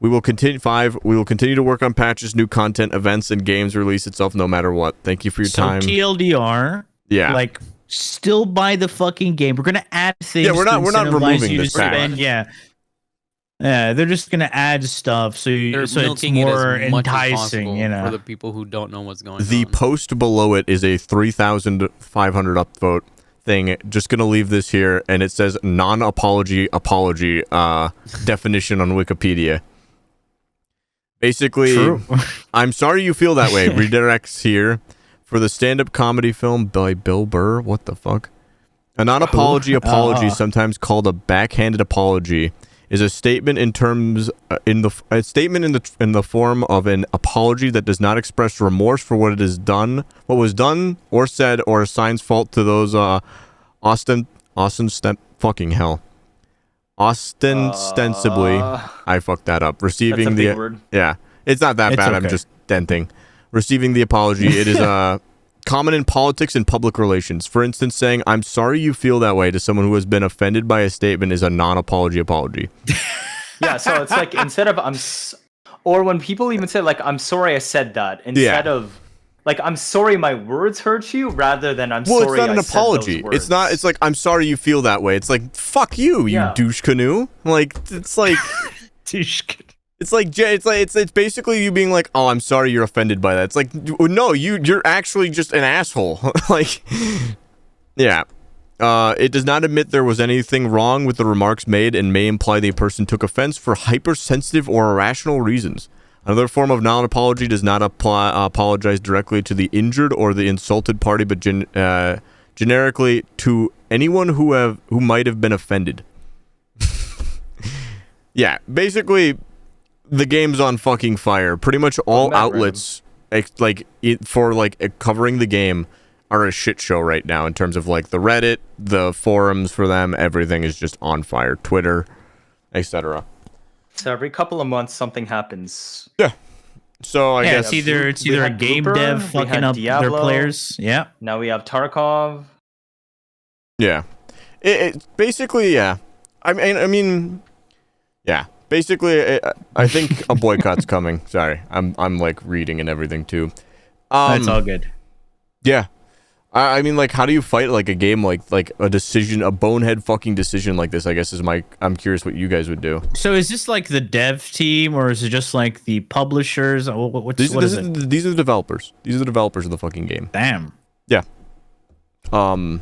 We will continue. 5. We will continue to work on patches, new content, events, and games release itself no matter what. Thank you for your time. TLDR. Yeah. Like, still buy the fucking game. We're gonna add things. Yeah, we're not removing this pack. Yeah. Yeah, they're just gonna add stuff so it's more enticing, you know, for the people who don't know what's going on. The post below it is a 3,500 upvote thing. Just gonna leave this here, and it says non-apology definition on Wikipedia. Basically, I'm sorry you feel that way. Redirects here for the stand-up comedy film by Bill Burr. What the fuck? A non-apology apology, sometimes called a backhanded apology, is a statement in terms in the form of an apology that does not express remorse for what was done or said, or assigns fault to those ostensibly. I fucked that up. Receiving that's a big word. Yeah, it's not that bad. Okay. I'm just denting. Receiving the apology. It is common in politics and public relations. For instance, saying "I'm sorry you feel that way" to someone who has been offended by a statement is a non-apology apology. Yeah, so it's like instead of or when people even say like "I'm sorry I said that," instead of like "I'm sorry my words hurt you," rather than "I'm sorry." Well, it's not an apology. It's not. It's like "I'm sorry you feel that way." It's like "Fuck you, you douche canoe." Like it's like douche canoe. It's basically you being like, "Oh, I'm sorry you're offended by that." It's like, no, you're actually just an asshole. Like, yeah. It does not admit there was anything wrong with the remarks made and may imply the person took offense for hypersensitive or irrational reasons. Another form of non-apology does not apologize directly to the injured or the insulted party, but generically to anyone who might have been offended. Yeah, basically. The game's on fucking fire. Pretty much all outlets, covering the game, are a shit show right now in terms of like the Reddit, the forums for them. Everything is just on fire. Twitter, etc. So every couple of months, something happens. Yeah. So I guess it's either a game dev fucking up Diablo, their players. Yeah. Now we have Tarkov. Yeah. It basically, yeah. I mean, yeah. Basically, I think a boycott's coming. Sorry, I'm like reading and everything too. That's all good. Yeah, I mean, like, how do you fight like a game like a bonehead fucking decision like this? I guess I'm curious what you guys would do. So is this like the dev team, or is it just like the publishers? These are the developers. These are the developers of the fucking game. Damn. Yeah. It's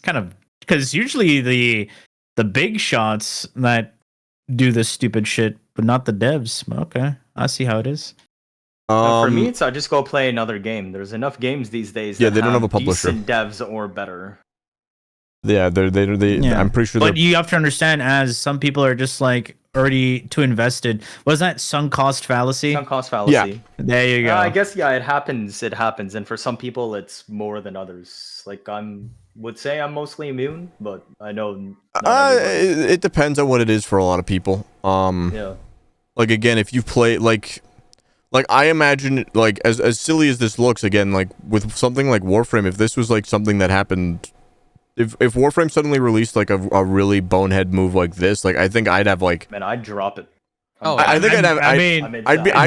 kind of because usually the big shots that do this stupid shit, but not the devs. Okay, I see how it is. For me, it's I just go play another game. There's enough games these days. Yeah, they don't have a publisher. Decent devs or better. Yeah, they. Yeah. I'm pretty sure. But you have to understand, as some people are just like already too invested. Was that sunk cost fallacy? Sunk cost fallacy. Yeah. There you go. I guess it happens. It happens, and for some people, it's more than others. Like would say I'm mostly immune, but I know it depends on what it is for a lot of people. Yeah. Like again, if you play like I imagine like as silly as this looks, again, like with something like Warframe, if this was like something that happened, if Warframe suddenly released like a really bonehead move like this, like I think I'd have like, man, I'd drop it. Oh, I think I'd have.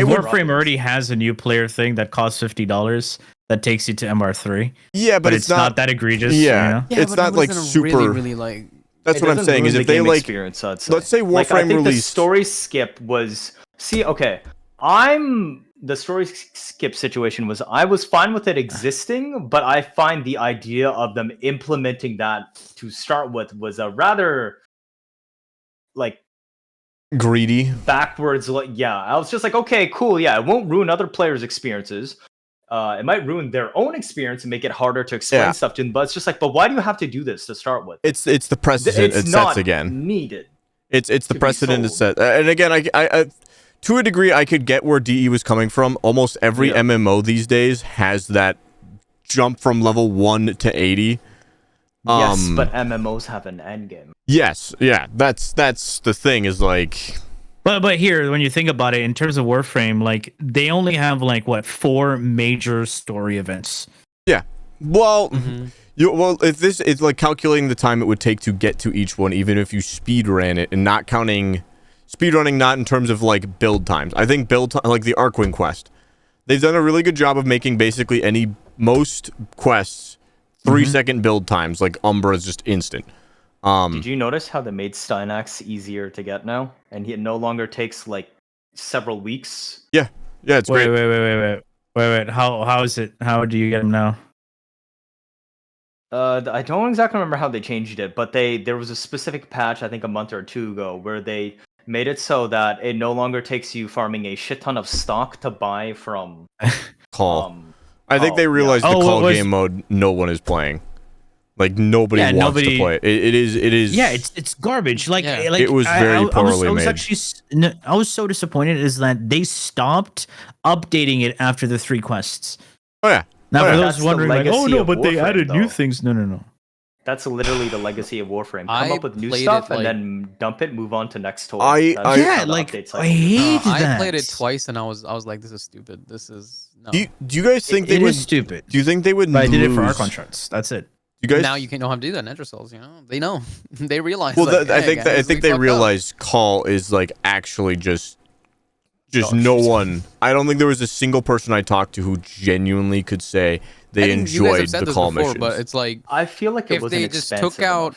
Warframe already has a new player thing that costs $50 that takes you to MR3. Yeah, but it's not that egregious. Yeah, you know? It's not like super. Really like. That's what I'm saying. Is if they like, let's say Warframe like, I think released. The story skip was. See, okay, the story skip situation was I was fine with it existing, but I find the idea of them implementing that to start with was a rather like. Greedy backwards. Yeah, I was just like, okay, cool. Yeah, it won't ruin other players' experiences. It might ruin their own experience and make it harder to explain stuff to them. But it's just like, but why do you have to do this to start with? It's the precedent it sets again. Needed. It's the precedent it set. And again, I to a degree, I could get where DE was coming from. Almost every MMO these days has that jump from level 1 to 80. Yes, but MMOs have an end game. Yes, yeah, that's the thing is like. But here, when you think about it, in terms of Warframe, like they only have like 4 major story events. Yeah, well, it's like calculating the time it would take to get to each one, even if you speed ran it, and not counting speedrunning, not in terms of like build times. I think like the Arkwing quest, they've done a really good job of making basically most quests 3-second build times. Like Umbra is just instant. Did you notice how they made Steinax easier to get now, and it no longer takes like several weeks? Yeah, it's great. Wait. How is it? How do you get him now? I don't exactly remember how they changed it, but there was a specific patch I think a month or 2 ago where they made it so that it no longer takes you farming a shit ton of stock to buy from Call. I think they realized the call game mode no one is playing. Like nobody wants to play it. It is. Yeah, it's garbage. Like it was very poorly made. I was so disappointed is that they stopped updating it after the 3 quests. Oh yeah. Now for That's those wondering, like, oh no, but they added new though. things. No. That's literally the legacy of Warframe. Come up with new stuff and then dump it, move on to next toy. I hate that. I played it twice and I was like, this is stupid. This is no. Do you guys think they would? It is stupid. Do you think they would? But I did it for Archon charts. That's it. You guys now you can't know how to do that in Entresouls, you know? They know. They realize. Well, like, I think they realize Call is like actually just no one. I don't think there was a single person I talked to who genuinely could say they enjoyed the Call missions. But it's like I feel like it if they just took out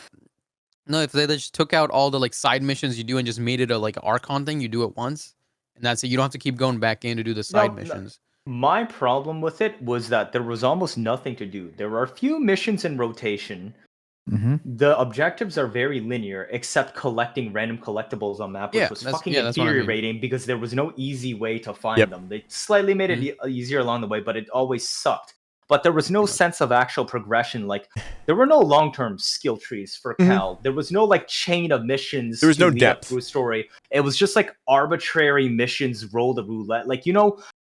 if they just took out all the like side missions you do and just made it a like Archon thing, you do it once, and that's it. You don't have to keep going back in to do the side missions. My problem with it was that there was almost nothing to do. There are a few missions in rotation. The objectives are very linear, except collecting random collectibles on map, which was fucking infuriating because there was no easy way to find them. They slightly made it easier along the way, but it always sucked. But there was no sense of actual progression. Like there were no long-term skill trees for Cal. There was no like chain of missions. There was no depth through a story. It was just like arbitrary missions, roll the roulette. Like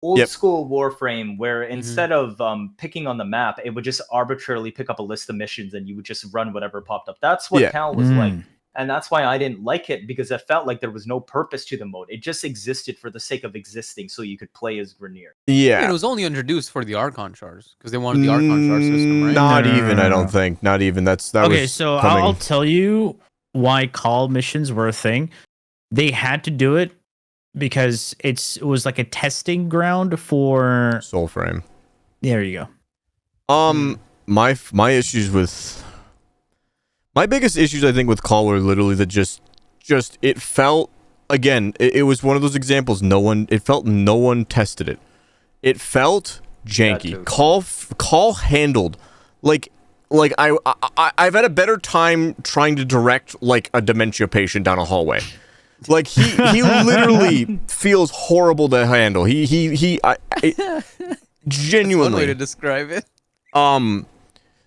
old school Warframe, where instead of picking on the map, it would just arbitrarily pick up a list of missions and you would just run whatever popped up. That's what Cal was like. And that's why I didn't like it, because it felt like there was no purpose to the mode. It just existed for the sake of existing so you could play as Grineer. Yeah. And it was only introduced for the Archon Chars, because they wanted the Archon Char system, right? Not even, I don't think. Not even. That okay, was so coming. I'll tell you why Call missions were a thing. They had to do it because it was like a testing ground for Soulframe. There you go. My issues with my biggest issues, I think, with Call were literally that just it felt, again, it was one of those examples. No one tested it. It felt janky. Call handled like I've had a better time trying to direct like a dementia patient down a hallway. Like he literally feels horrible to handle. Genuinely. That's one way to describe it.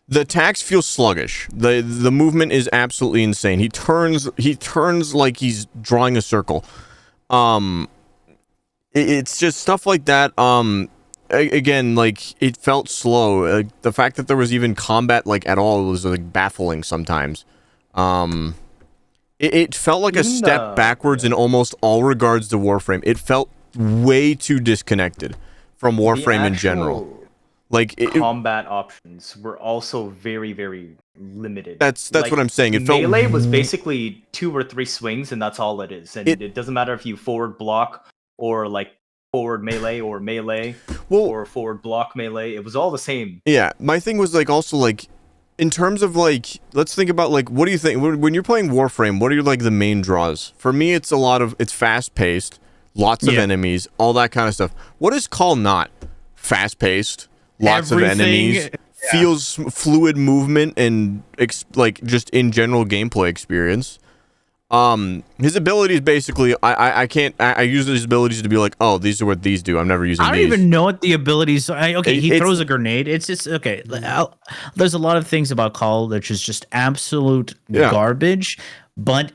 The attacks feel sluggish. The movement is absolutely insane. He turns like he's drawing a circle. It's just stuff like that. Again, like it felt slow. The fact that there was even combat like at all was like baffling sometimes. It felt like a step backwards in almost all regards to Warframe. It felt way too disconnected from Warframe in general. Like combat options were also very, very limited. That's like, what I'm saying. It melee was basically 2 or 3 swings, and that's all it is. And it doesn't matter if you forward block or like forward melee or melee or forward block melee. It was all the same. Yeah, my thing was like also like in terms of like, let's think about like, what do you think when you're playing Warframe? What are like the main draws? For me, it's fast paced, lots of enemies, all that kind of stuff. What is Call not? Fast paced. Lots of enemies, feels fluid movement, and like just in general gameplay experience. His abilities basically, I use his abilities to be like, oh, these are what these do. I'm never using these. I don't even know what the abilities are. He throws a grenade. It's just, okay. There's a lot of things about Call that is just absolute garbage, but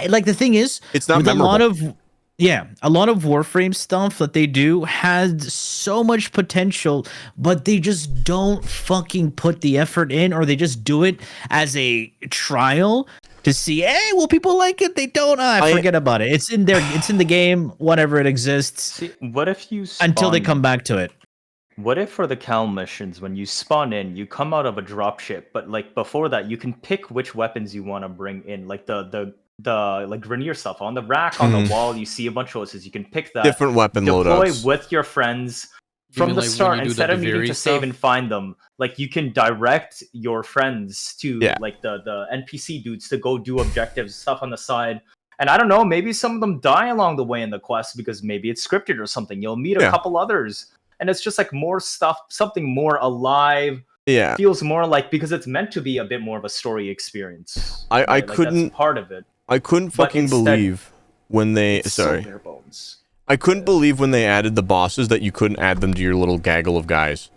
like the thing is, it's not memorable. A lot of Warframe stuff that they do has so much potential, but they just don't fucking put the effort in, or they just do it as a trial to see, hey, will people like it? They don't. Forget about it. It's in there. It's in the game. Whenever it exists. See, what if you until they come back to it? What if for the Cal missions, when you spawn in, you come out of a dropship, but like before that, you can pick which weapons you want to bring in, like the like Grineer stuff on the rack on the wall. You see a bunch of choices. You can pick that different weapon deploy loadouts with your friends from the start instead of needing to save and find them. Like you can direct your friends to like the NPC dudes to go do objectives, stuff on the side. And I don't know, maybe some of them die along the way in the quest because maybe it's scripted or something. You'll meet a couple others, and it's just like more stuff, something more alive. Yeah, feels more like, because it's meant to be a bit more of a story experience. I couldn't, that's part of it. I couldn't fucking believe when they I couldn't believe when they added the bosses that you couldn't add them to your little gaggle of guys.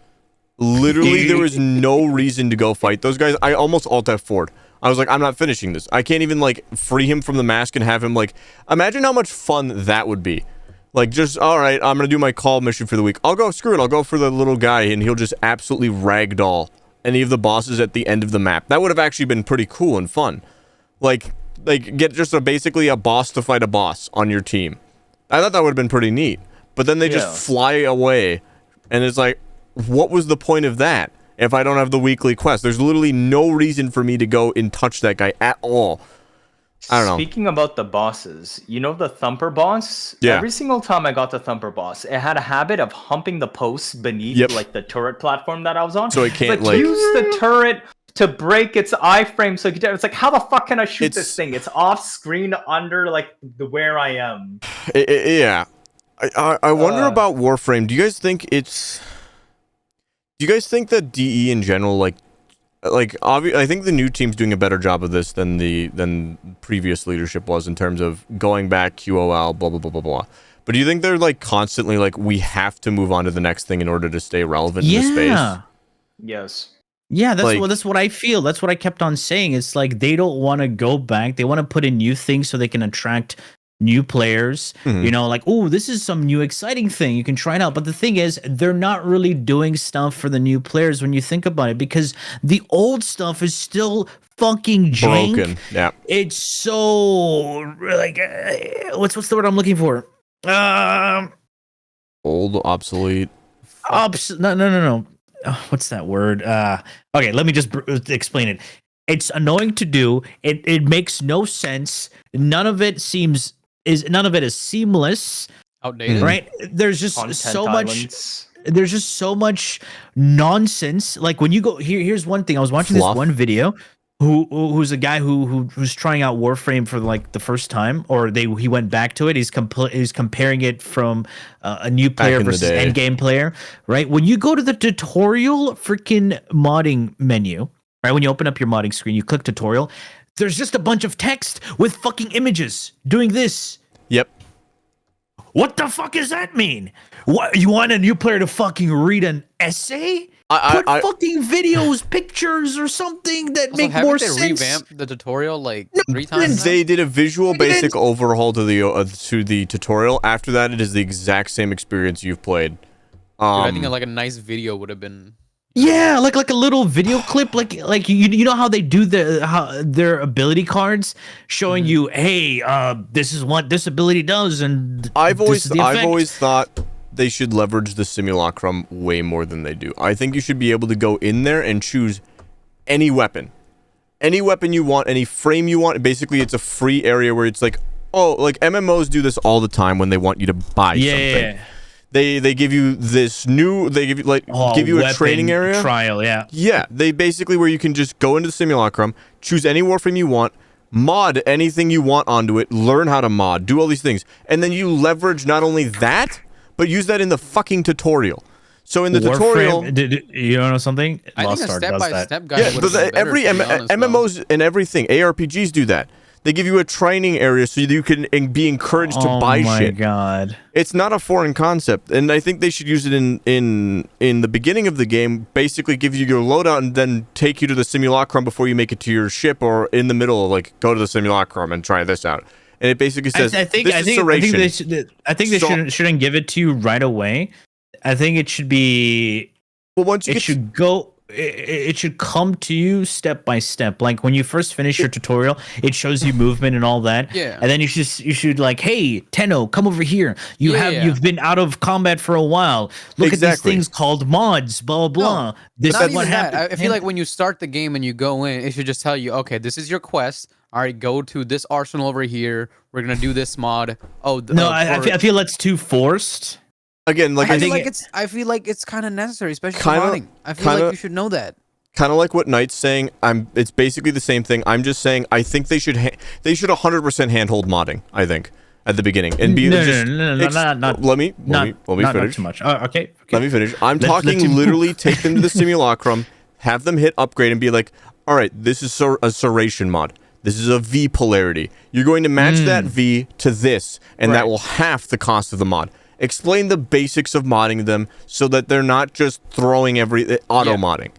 Literally, there was no reason to go fight those guys. I almost alt F4'd. I was like, I'm not finishing this. I can't even, like, free him from the mask and have him, like... Imagine how much fun that would be. Like, just, alright, I'm gonna do my call mission for the week. I'll go, screw it, I'll go for the little guy, and he'll just absolutely ragdoll any of the bosses at the end of the map. That would have actually been pretty cool and fun. Like get just basically a boss to fight a boss on your team. I thought that would have been pretty neat. But then they just fly away, and it's like, what was the point of that? If I don't have the weekly quest, there's literally no reason for me to go and touch that guy at all. I don't know. Speaking about the bosses, you know the Thumper boss? Yeah. Every single time I got the Thumper boss, it had a habit of humping the posts beneath like the turret platform that I was on. So it can't like use the turret to break its iframe. So it's like, how the fuck can I shoot this thing? It's off screen under like where I am. Yeah. I wonder about Warframe. Do you guys think it's... Do you guys think that DE in general, like I think the new team's doing a better job of this than previous leadership was in terms of going back, QOL, blah, blah, blah, blah, blah. But do you think they're, like, constantly, like, we have to move on to the next thing in order to stay relevant in the space? Yes. Yeah, that's what I feel. That's what I kept on saying. It's like they don't want to go back. They want to put in new things so they can attract new players, you know, like, oh, this is some new exciting thing, you can try it out. But the thing is, they're not really doing stuff for the new players when you think about it, because the old stuff is still fucking jank. Broken. Yeah, it's so like what's the word I'm looking for? Old, obsolete. No. What's that word? Okay, let me just explain it. It's annoying to do. It makes no sense. None of it is seamless. Outdated, right? There's just so much. There's just so much nonsense. Like when you go here's one thing. I was watching this one video. Who's a guy who's trying out Warframe for like the first time, or he went back to it. He's comparing it from a new player versus endgame player. Right? When you go to the tutorial freaking modding menu, right? When you open up your modding screen, you click tutorial. There's just a bunch of text with fucking images doing this. Yep. What the fuck does that mean? What, you want a new player to fucking read an essay? Put fucking videos, pictures, or something that make more sense. They revamped the tutorial like 3 times. They did a visual basic overhaul to the tutorial. After that, it is the exact same experience you've played. Dude, I think like a nice video would have been. Yeah, like a little video clip, like you know how they do their ability cards, showing you, hey, this is what this ability does, and I've always thought they should leverage the simulacrum way more than they do. I think you should be able to go in there and choose any weapon you want, any frame you want. Basically, it's a free area where it's like, oh, like MMOs do this all the time when they want you to buy something. Yeah. They give you this new, they give you give you a training area trial, yeah, they basically where you can just go into the simulacrum, choose any warframe you want, mod anything you want onto it, learn how to mod, do all these things, and then you leverage not only that but use that in the fucking tutorial. So in the tutorial, you know something? I think a step-by-step guide would have been better, every MMOs and everything, ARPGs do that. They give you a training area so you can be encouraged to buy shit. Oh my god. It's not a foreign concept, and I think they should use it in the beginning of the game, basically give you your loadout and then take you to the simulacrum before you make it to your ship, or in the middle, like, go to the simulacrum and try this out. And it basically says, I think they shouldn't give it to you right away. I think it should be... Well, once you it should come to you step by step. Like when you first finish your tutorial, it shows you movement and all that. Yeah. And then you should like, hey, Tenno, come over here. You've been out of combat for a while. Look at these things called mods, blah blah blah. This is what happened. I feel like when you start the game and you go in, it should just tell you, okay, this is your quest. All right, go to this arsenal over here. We're gonna do this mod. I feel that's too forced. Again, like I feel like it's kind of necessary, especially for modding. I feel like you should know that. Kind of like what Knight's saying. It's basically the same thing. I'm just saying I think they should 100% handhold modding. I think at the beginning and be not. Let me finish. Not too much. Okay. Let me finish. I'm talking literally take them to the simulacrum, have them hit upgrade, and be like, all right, this is a serration mod. This is a V polarity. You're going to match that V to this, and that will half the cost of the mod. Explain the basics of modding them so that they're not just throwing auto modding.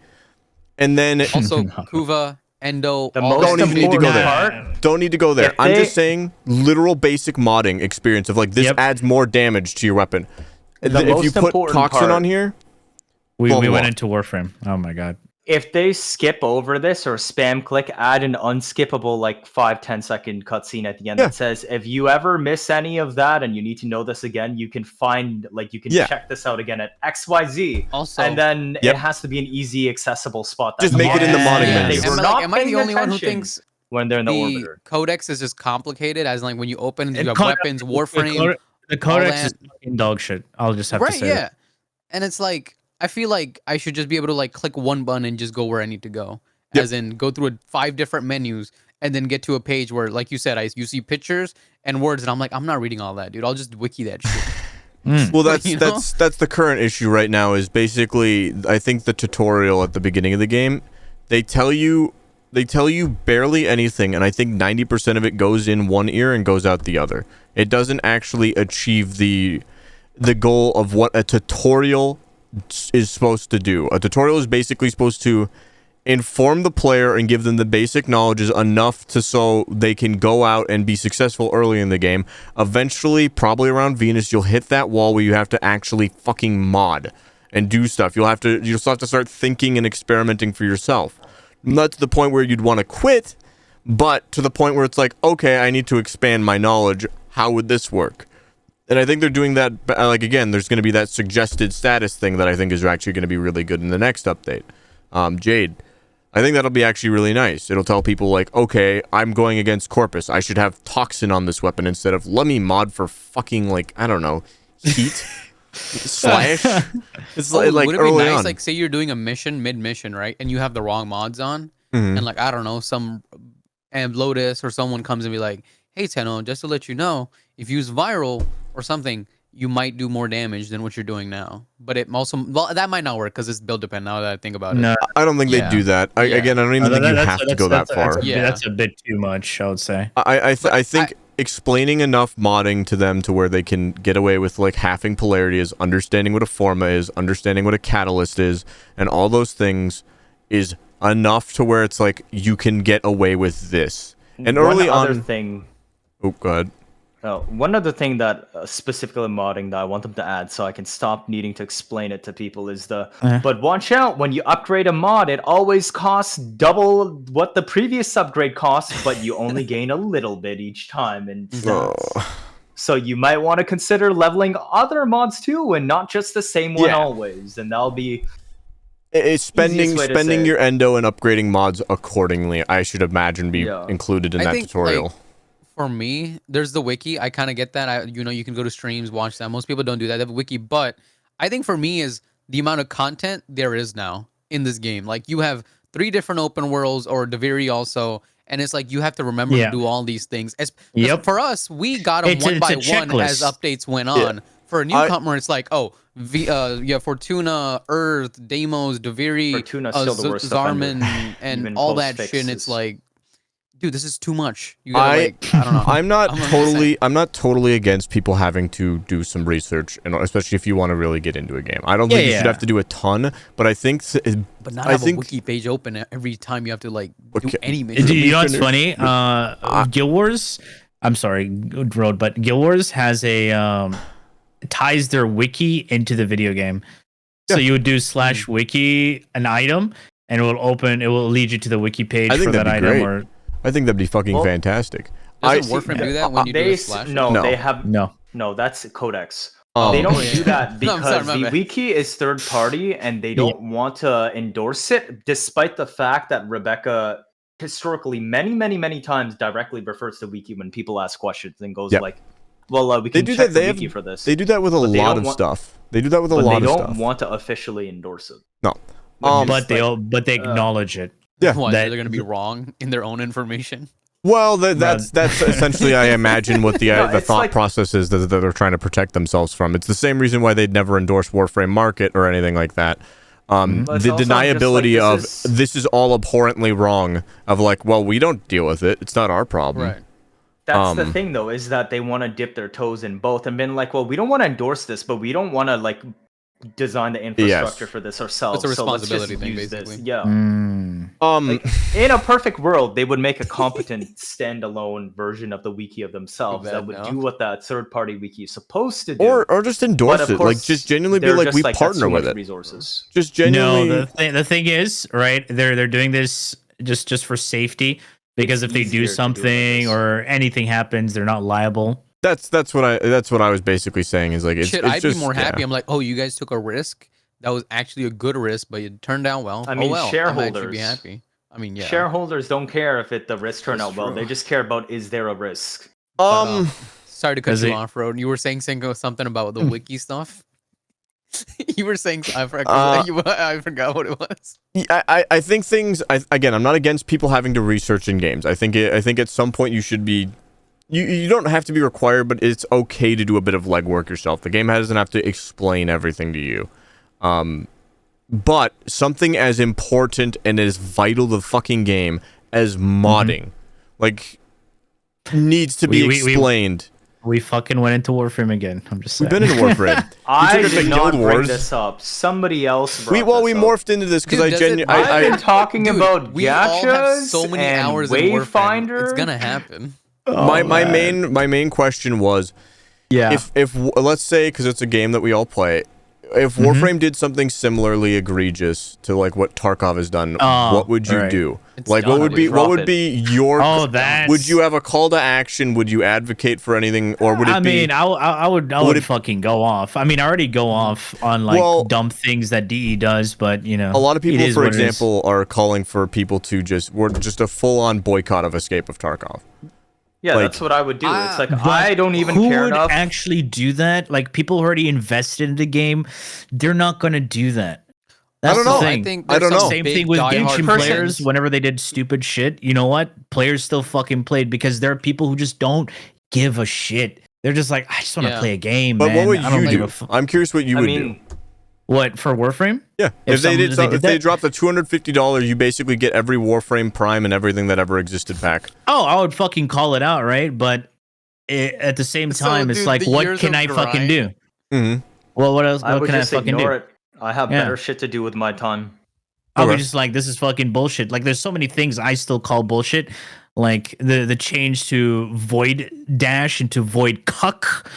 And then also Kuva, Endo, don't even need to go there. Don't need to go there. I'm just saying literal basic modding experience of like this adds more damage to your weapon. If you put Toxin on here, we went into Warframe. Oh my god. If they skip over this or spam click, add an unskippable like 5-10 second cutscene at the end that says, if you ever miss any of that and you need to know this again, you can find check this out again at XYZ. Also, and then it has to be an easy accessible spot. Just make it in the modding menu. Am I the only one who thinks when they're in the orbiter codex is just complicated? As like when you open, you have weapons, Warframe. The codex is fucking dog shit. I'll just have to say. Right? Yeah, and it's like, I feel like I should just be able to like click one button and just go where I need to go. As in go through 5 different menus and then get to a page where, like you said, you see pictures and words, and I'm like, I'm not reading all that, dude. I'll just wiki that shit. Well, that's the current issue right now. Is basically, I think the tutorial at the beginning of the game, they tell you barely anything, and I think 90% of it goes in one ear and goes out the other. It doesn't actually achieve the goal of what a tutorial is supposed to do. A tutorial is basically supposed to inform the player and give them the basic knowledge enough so they can go out and be successful early in the game. Eventually, probably around Venus, you'll hit that wall where you have to actually fucking mod and do stuff. You'll have to start thinking and experimenting for yourself. Not to the point where you'd want to quit, but to the point where it's like, okay, I need to expand my knowledge. How would this work? And I think they're doing that, like, again, there's going to be that suggested status thing that I think is actually going to be really good in the next update. Jade, I think that'll be actually really nice. It'll tell people, like, okay, I'm going against Corpus. I should have Toxin on this weapon instead of, let me mod for fucking, like, I don't know, heat? Slash? It's like would it early be nice, on. like, say you're doing a mission, mid-mission, right? And you have the wrong mods on, and, like, I don't know, and Lotus or someone comes and be like, hey, Tenno, just to let you know, if you use Viral or something, you might do more damage than what you're doing now. But it also, well, that might not work because it's build dependent now that I think about it. No, I don't think they do that. Again, I don't even think you have to go that far. That's a bit too much, I would say. I think explaining enough modding to them to where they can get away with like halving polarity is, understanding what a forma is, understanding what a catalyst is, and all those things is enough to where it's like you can get away with this. And early on, oh, go ahead. One other thing that specifically modding that I want them to add so I can stop needing to explain it to people is but watch out, when you upgrade a mod, it always costs double what the previous upgrade costs, but you only gain a little bit each time in stats. So you might want to consider leveling other mods too and not just the same one always, and that'll be spending your endo and upgrading mods accordingly. I should imagine be included in that tutorial. Like, for me, there's the wiki. I kind of get that. You can go to streams, watch that. Most people don't do that. They have a wiki, but I think for me is the amount of content there is now in this game. Like you have 3 different open worlds, or Daviri also, and it's like you have to remember to do all these things. For us, we got them one by one as updates went on. For a newcomer, it's like, Fortuna, Earth, Deimos, Daviri, Zarman, and all that shit. And it's like, dude, this is too much. You gotta, I don't know. I'm not totally against people having to do some research, and especially if you want to really get into a game. I don't think you should have to do a ton, but I think. But not have a wiki page open every time you have to do any mission. You know what's funny? Guild Wars. I'm sorry, Road, but Guild Wars has a ties their wiki into the video game. So you would do /wiki an item, and it will lead you to the wiki page for that item. Great. I think that'd be fucking fantastic. Does Warframe do that when you do a slash? No, they have no. That's Codex. They don't do that because the wiki is third party, and they don't want to endorse it, despite the fact that Rebecca historically many times directly refers to wiki when people ask questions and goes like, "Well, we can check the wiki for this." They do that with a lot of stuff. They do that with a lot of stuff. They don't want to officially endorse it. No, but they acknowledge it. Yeah, they're going to be wrong in their own information. Well, that's essentially, I imagine, what the thought process is that they're trying to protect themselves from. It's the same reason why they'd never endorse Warframe Market or anything like that. The deniability of this is all abhorrently wrong. Of like, well, we don't deal with it. It's not our problem. Right. That's the thing, though, is that they want to dip their toes in both and been like, well, we don't want to endorse this, but we don't want to like design the infrastructure for this ourselves. It's a responsibility so thing, use basically. this. Yeah. Like, in a perfect world, they would make a competent standalone version of the wiki of themselves that would do what that third-party wiki is supposed to do, or just endorse it. Like, just genuinely be like, we partner with it. Resources. Just genuinely. No, the thing is, right? They're doing this just for safety, because if they do something or anything happens, they're not liable. That's what I was basically saying, is like, it's I'd just, be more happy. I'm like, oh, you guys took a risk. That was actually a good risk, but it turned out well. I mean, shareholders should be happy. I mean, yeah. Shareholders don't care if the risk turned out well. They just care about, is there a risk? Sorry to cut you off, Road. You were saying something about the wiki stuff. You were saying I forgot what it was. I think things. Again, I'm not against people having to research in games. I think at some point you should be. You don't have to be required, but it's okay to do a bit of legwork yourself. The game doesn't have to explain everything to you. But something as important and as vital to the fucking game as modding, like, needs to be explained. We fucking went into Warframe again. I'm just saying. We've been in Warframe. I did not bring this up. Somebody else brought we morphed into this because I've been talking about we all have gachas so many and hours in Warframe. Wayfinder. It's gonna happen. My main question was, if let's say, because it's a game that we all play, if Warframe did something similarly egregious to like what Tarkov has done, what would you do? Like, what would be your? Would you have a call to action? Would you advocate for anything, or would it be? I would fucking go off. I mean, I already go off on like dumb things that DE does, but you know, a lot of people, for example, are calling for people to just a full-on boycott of Escape of Tarkov. Yeah, that's what I would do. It's like, I don't even care enough. Who would actually do that? Like, people who already invested in the game, they're not going to do that. That's I don't know. The thing. I think I don't know. Same thing with Genshin players. Whenever they did stupid shit, you know what? Players still fucking played, because there are people who just don't give a shit. They're just like, I just want to play a game, but man. What would you do? I'm curious what you would do. What, for Warframe? Yeah, if they dropped the $250, you basically get every Warframe Prime and everything that ever existed back. Oh, I would fucking call it out, right? But at the same time, it's like, what can I fucking do? Well, what else? What can I fucking do? I have better shit to do with my time. I was just like, this is fucking bullshit. Like, there's so many things I still call bullshit. Like the change to void dash into void cuck.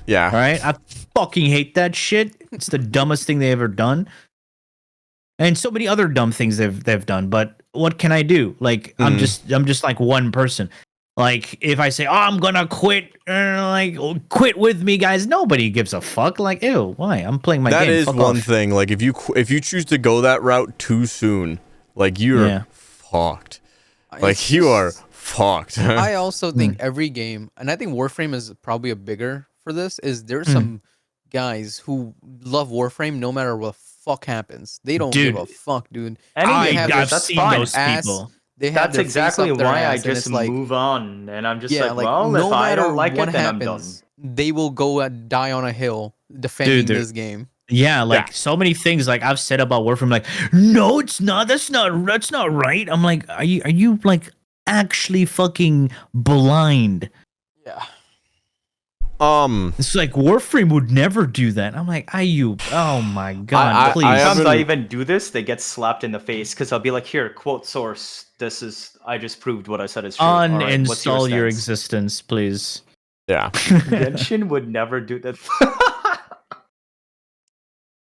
Yeah. Right? I fucking hate that shit. It's the dumbest thing they ever done. And so many other dumb things they've done. But what can I do? Like, I'm just like one person. Like, if I say, oh, I'm gonna quit, like, quit with me, guys, nobody gives a fuck. Like, ew, why? I'm playing my game. That is one thing. Like, if you choose to go that route too soon, like, you're fucked. Like, you are fucked. I also think every game, and I think Warframe is probably a bigger for this, is there's some guys who love Warframe no matter what fuck happens. They don't give a fuck, dude. I've seen those people. That's exactly why I just move on, and I'm just like, well, no if I don't like what it, then happens, I'm done. They will go die on a hill defending this game. Yeah, like so many things like I've said about Warframe, like, no, it's not. That's not right. I'm like, are you like actually fucking blind? Yeah. It's like Warframe would never do that. I'm like, oh my god, please. Sometimes I even do this, they get slapped in the face because I'll be like, here, quote source. I just proved what I said is true. Uninstall your existence, please. Yeah. Genshin would never do that.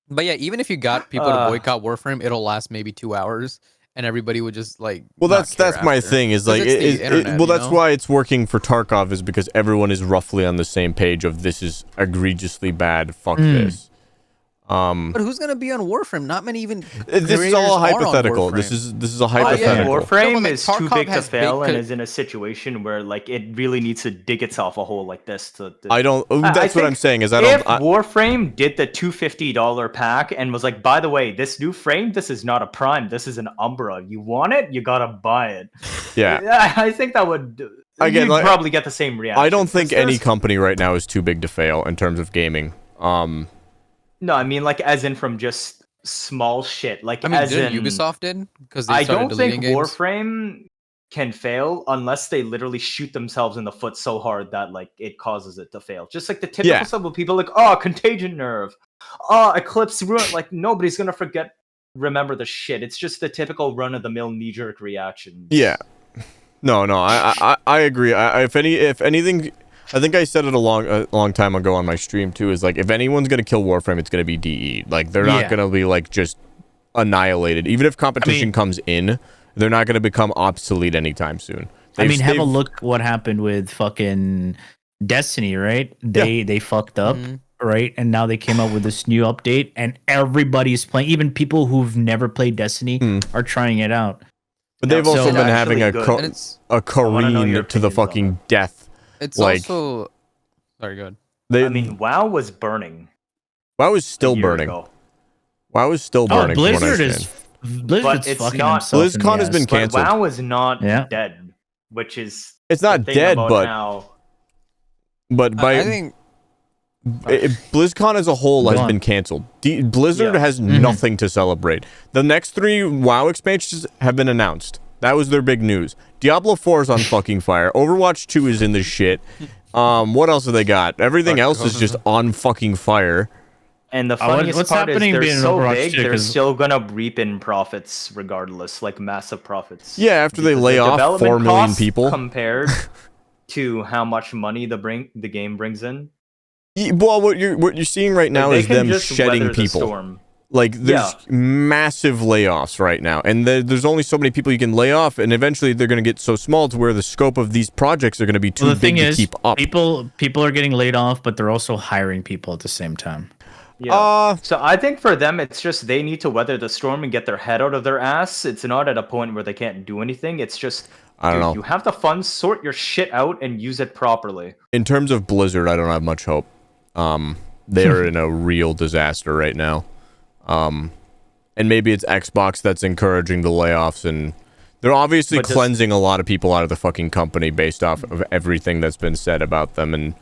But yeah, even if you got people to boycott Warframe, it'll last maybe 2 hours, and everybody would just like. Well, that's my thing. Is like, that's why it's working for Tarkov, is because everyone is roughly on the same page of this is egregiously bad. Fuck this. But who's gonna be on Warframe? Not many even. This is all hypothetical. This is a hypothetical. Warframe is too big to fail and is in a situation where like it really needs to dig itself a hole like this. I don't. That's what I'm saying. Is if Warframe did the $250 pack and was like, by the way, this new frame, this is not a Prime. This is an Umbra. You want it? You gotta buy it. Yeah. I think that would. Again, you'd probably get the same reaction. I don't think any company right now is too big to fail in terms of gaming. No, I mean, like, as in from just small shit. Like, I mean, Ubisoft did? Because I don't think Warframe can fail unless they literally shoot themselves in the foot so hard that like it causes it to fail. Just like the typical stuff with people like, oh, contagion nerve, oh, eclipse ruin. Like nobody's gonna remember the shit. It's just the typical run of the mill knee jerk reaction. Yeah. No, I agree. If anything, I think I said it a long time ago on my stream too. Is like if anyone's gonna kill Warframe, it's gonna be DE. Like they're not gonna be like just annihilated. Even if competition comes in, they're not gonna become obsolete anytime soon. Have a look what happened with fucking Destiny, right? They fucked up, right? And now they came up with this new update, and everybody's playing. Even people who've never played Destiny are trying it out. But they've also been having a careen to the fucking death. It's like, also... Sorry, go ahead. WoW was burning. WoW is still burning. WoW is still burning. Blizzard's fucking himself. BlizzCon has been canceled. WoW is not dead, which is... It's not dead, but... I think... BlizzCon as a whole has been canceled. Blizzard has nothing to celebrate. The next 3 WoW expansions have been announced. That was their big news. Diablo 4 is on fucking fire. Overwatch 2 is in the shit. What else have they got? Everything else is just on fucking fire. And the funniest part is they're so big, they're still gonna reap in profits regardless, like massive profits. Yeah, after they lay off 4 million people. Compared to how much money the game brings in. Well, what you're seeing right now is them shedding people. Like there's massive layoffs right now, and there's only so many people you can lay off, and eventually they're going to get so small to where the scope of these projects are going to be too big to keep up. People are getting laid off, but they're also hiring people at the same time. Yeah. So I think for them, it's just they need to weather the storm and get their head out of their ass. It's not at a point where they can't do anything. It's just I don't know. You have the funds, sort your shit out, and use it properly. In terms of Blizzard, I don't have much hope. They're in a real disaster right now. And maybe it's Xbox that's encouraging the layoffs, and they're obviously cleansing a lot of people out of the fucking company based off of everything that's been said about them, and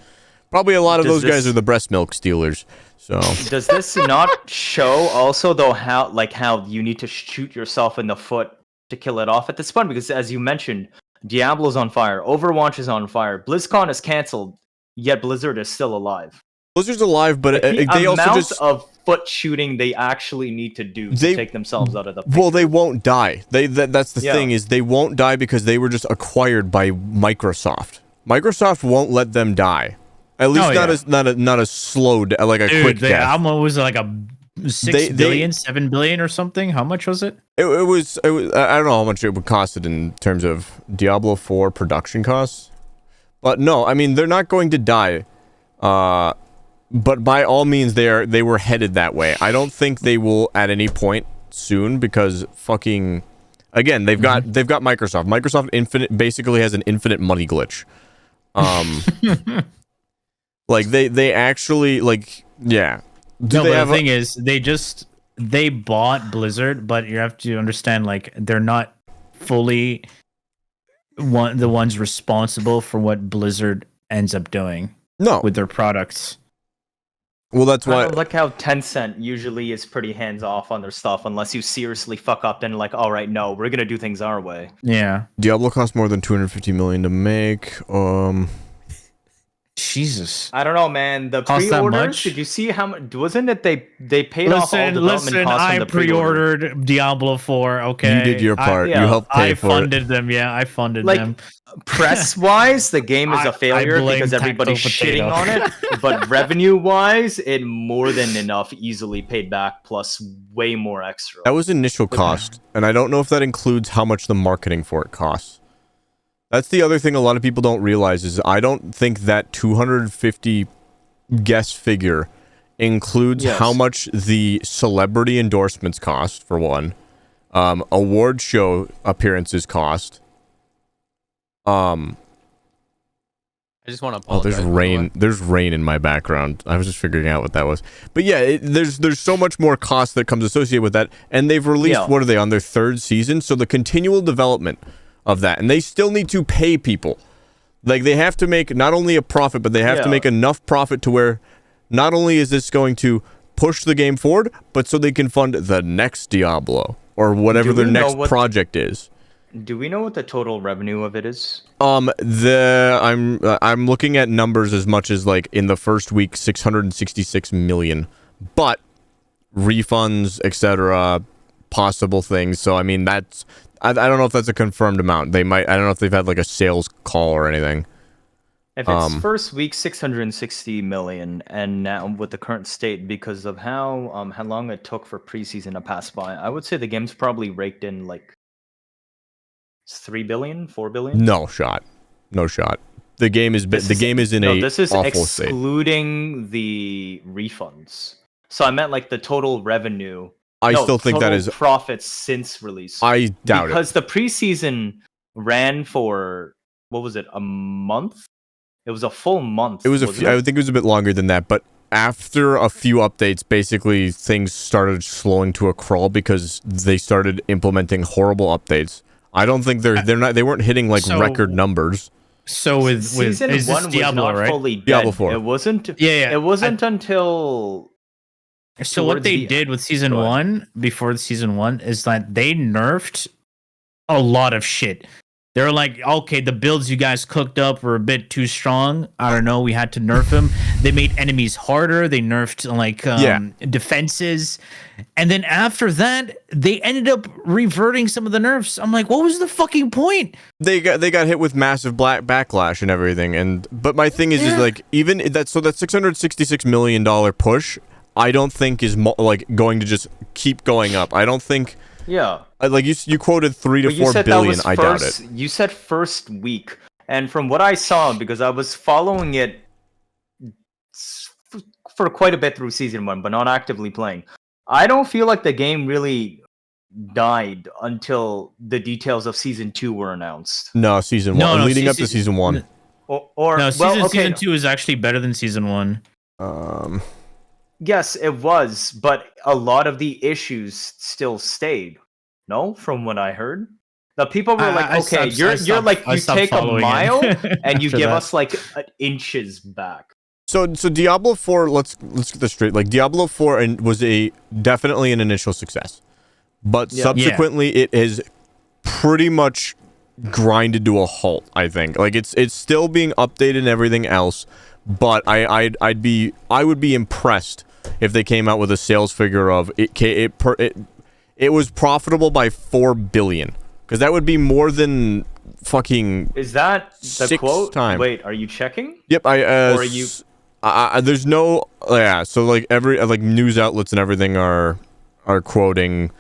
probably a lot of those guys are the breast milk stealers. So does this not show also though how you need to shoot yourself in the foot to kill it off at this point? Because as you mentioned, Diablo's on fire, Overwatch is on fire, BlizzCon is canceled, yet Blizzard is still alive. Blizzard's alive, but they also just of foot shooting they actually need to do to take themselves out of the picture. Well, they won't die. That's the thing, is they won't die because they were just acquired by Microsoft. Microsoft won't let them die. At least not a slow like a quick death. What was it, like a 7 billion or something? How much was it? It was I don't know how much it would cost it in terms of Diablo 4 production costs. But no, I mean they're not going to die. But by all means, they were headed that way. I don't think they will at any point soon because fucking again they've got Microsoft. Microsoft basically has an infinite money glitch. Like they actually the thing is they bought Blizzard, but you have to understand like they're not fully the ones responsible for what Blizzard ends up doing. No, with their products. Well, that's why. Look how Tencent usually is pretty hands off on their stuff, unless you seriously fuck up. Then like, all right, no, we're gonna do things our way. Yeah. Diablo cost more than 250 million to make. Jesus. I don't know, man. The pre-orders. Did you see how much? Wasn't it they paid off all development costs on the pre-ordered Diablo 4. Okay. You did your part. You helped pay for it. I funded them. Yeah, I funded them. Press-wise, the game is a failure because everybody's shitting on it. But revenue-wise, it more than enough easily paid back, plus way more extra. That was initial cost, and I don't know if that includes how much the marketing for it costs. That's the other thing a lot of people don't realize is I don't think that 250 guess figure includes how much the celebrity endorsements cost, for one. Award show appearances cost. I just want to apologize. There's rain. There's rain in my background. I was just figuring out what that was. But yeah, there's so much more cost that comes associated with that. And they've released, what are they, on their 3rd season? So the continual development of that. And they still need to pay people. Like, they have to make not only a profit, but they have to make enough profit to where not only is this going to push the game forward, but so they can fund the next Diablo or whatever their next project is. Do we know what the total revenue of it is? I'm looking at numbers as much as like in the first week 666 million, but refunds, etc., possible things. So I mean that's I don't know if that's a confirmed amount. I don't know if they've had like a sales call or anything. If it's first week 660 million, and now with the current state, because of how long it took for preseason to pass by, I would say the game's probably raked in like 3 billion, 4 billion. No shot. The game is in a this is awful state. Excluding the refunds. So I meant like the total revenue. I still think that is profits since release. I doubt it, because the preseason ran for what was it, a month? It was a full month. It was I think it was a bit longer than that, but after a few updates, basically things started slowing to a crawl because they started implementing horrible updates. I don't think they weren't hitting like record numbers. So with season is 1 this Diablo, was not right? fully dead. Diablo 4. It wasn't. Yeah. It wasn't until. So what they did with season 1 before the season 1 is that they nerfed a lot of shit. They're like, okay, the builds you guys cooked up were a bit too strong. I don't know. We had to nerf them. They made enemies harder. They nerfed like defenses. And then after that, they ended up reverting some of the nerfs. I'm like, what was the fucking point? They got hit with massive backlash and everything. But my thing is like, even that $666 million push, I don't think is like going to just keep going up. I don't think. Yeah. Like you quoted 3 to 4 billion. I doubt it. You said first week, and from what I saw, because I was following it for quite a bit through season 1, but not actively playing, I don't feel like the game really died until the details of season 2 were announced. No, season 1. No, leading up to season 1. Season 2 is actually better than season 1. Yes, it was, but a lot of the issues still stayed. No, from what I heard, the people were like, "Okay, you're like you take a mile and you give us like inches back." So Diablo 4, let's get this straight. Like Diablo 4 was definitely an initial success, but subsequently it is pretty much grinded to a halt. I think like it's still being updated and everything else, but I would be impressed if they came out with a sales figure of it was profitable by 4 billion, because that would be more than fucking. Is that the quote? Time. Wait, are you checking? Yep, or are you? There's no so like every like news outlets and everything are quoting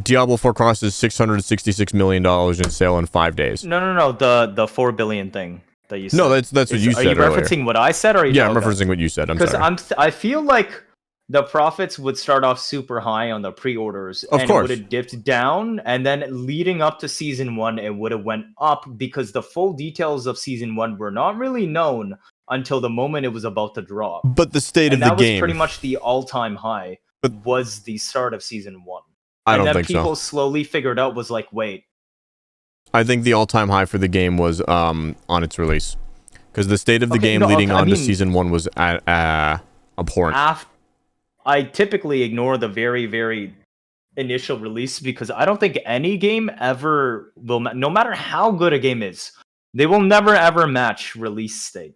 Diablo 4 crosses $666 million in sale in 5 days. No, the 4 billion thing that you said. No, that's what you said. Are you referencing what I said, or are you? Yeah, I'm referencing what you said. I'm sorry. Because I feel like the profits would start off super high on the pre-orders, of course. It would have dipped down, and then leading up to season 1, it would have went up, because the full details of season 1 were not really known until the moment it was about to drop. But the state of the game, that was pretty much the all-time high. Was the start of season 1. I don't think so. And then people slowly figured out, was like, wait. I think the all-time high for the game was on its release, because the state of the game leading on to season 1 was abhorrent. I typically ignore the very, very initial release, because I don't think any game ever will, no matter how good a game is, they will never ever match release state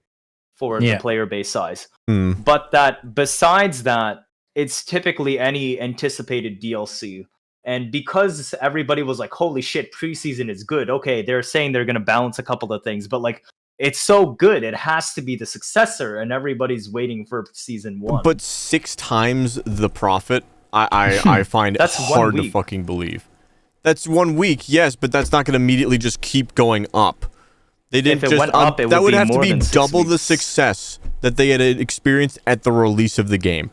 for the player base size. But that besides that, it's typically any anticipated DLC. And because everybody was like, holy shit, preseason is good. Okay, they're saying they're going to balance a couple of things, but like, it's so good, it has to be the successor, and everybody's waiting for season 1. But 6 times the profit, I find that's hard to fucking believe. That's 1 week, yes, but that's not going to immediately just keep going up. They didn't just went up, it that would have to more be than double the success that they had experienced at the release of the game.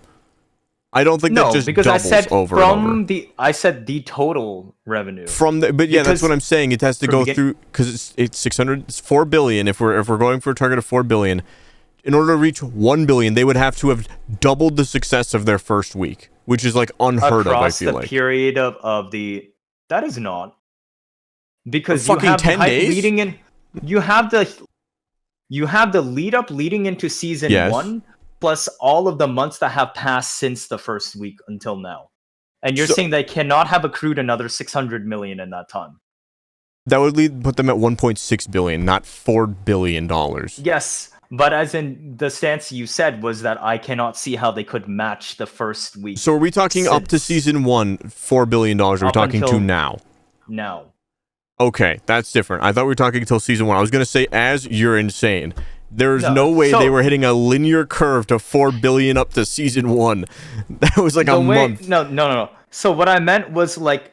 I don't think that just because doubles I said over from and over. I said the total revenue but yeah, that's what I'm saying. It has to go through, because it's 4 billion. If we're going for a target of 4 billion, in order to reach 1 billion, they would have to have doubled the success of their first week, which is like unheard of. I feel the like period of the that is not, because you have 10 days leading in. You have the lead up leading into season 1. Plus all of the months that have passed since the first week until now. And you're saying they cannot have accrued another 600 million in that time. That would put them at 1.6 billion, not $4 billion. Yes, but as in the stance you said was that I cannot see how they could match the first week. So are we talking up to season 1, $4 billion? Or are we talking to now? No. Okay, that's different. I thought we were talking until season 1. I was going to say, you're insane. There's no way they were hitting a linear curve to 4 billion up to season 1. That was like a month. No. So what I meant was like,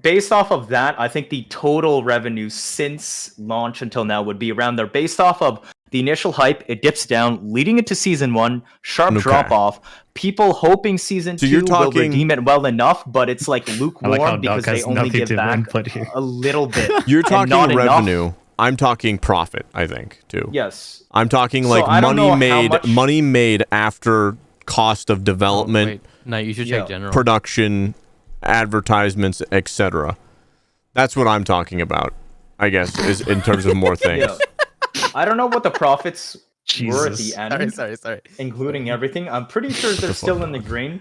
based off of that, I think the total revenue since launch until now would be around there. Based off of the initial hype, it dips down, leading into season 1, sharp drop off. People hoping season 2 will redeem it well enough, but it's like lukewarm because they only give back a little bit. You're talking revenue. Enough. I'm talking profit, I think, too. Yes. I'm talking like money made after cost of development. No, you should check general. Production, advertisements, etc. That's what I'm talking about, I guess, is in terms of more things. I don't know what the profits were at the end. Sorry. Including everything. I'm pretty sure they're still in the green.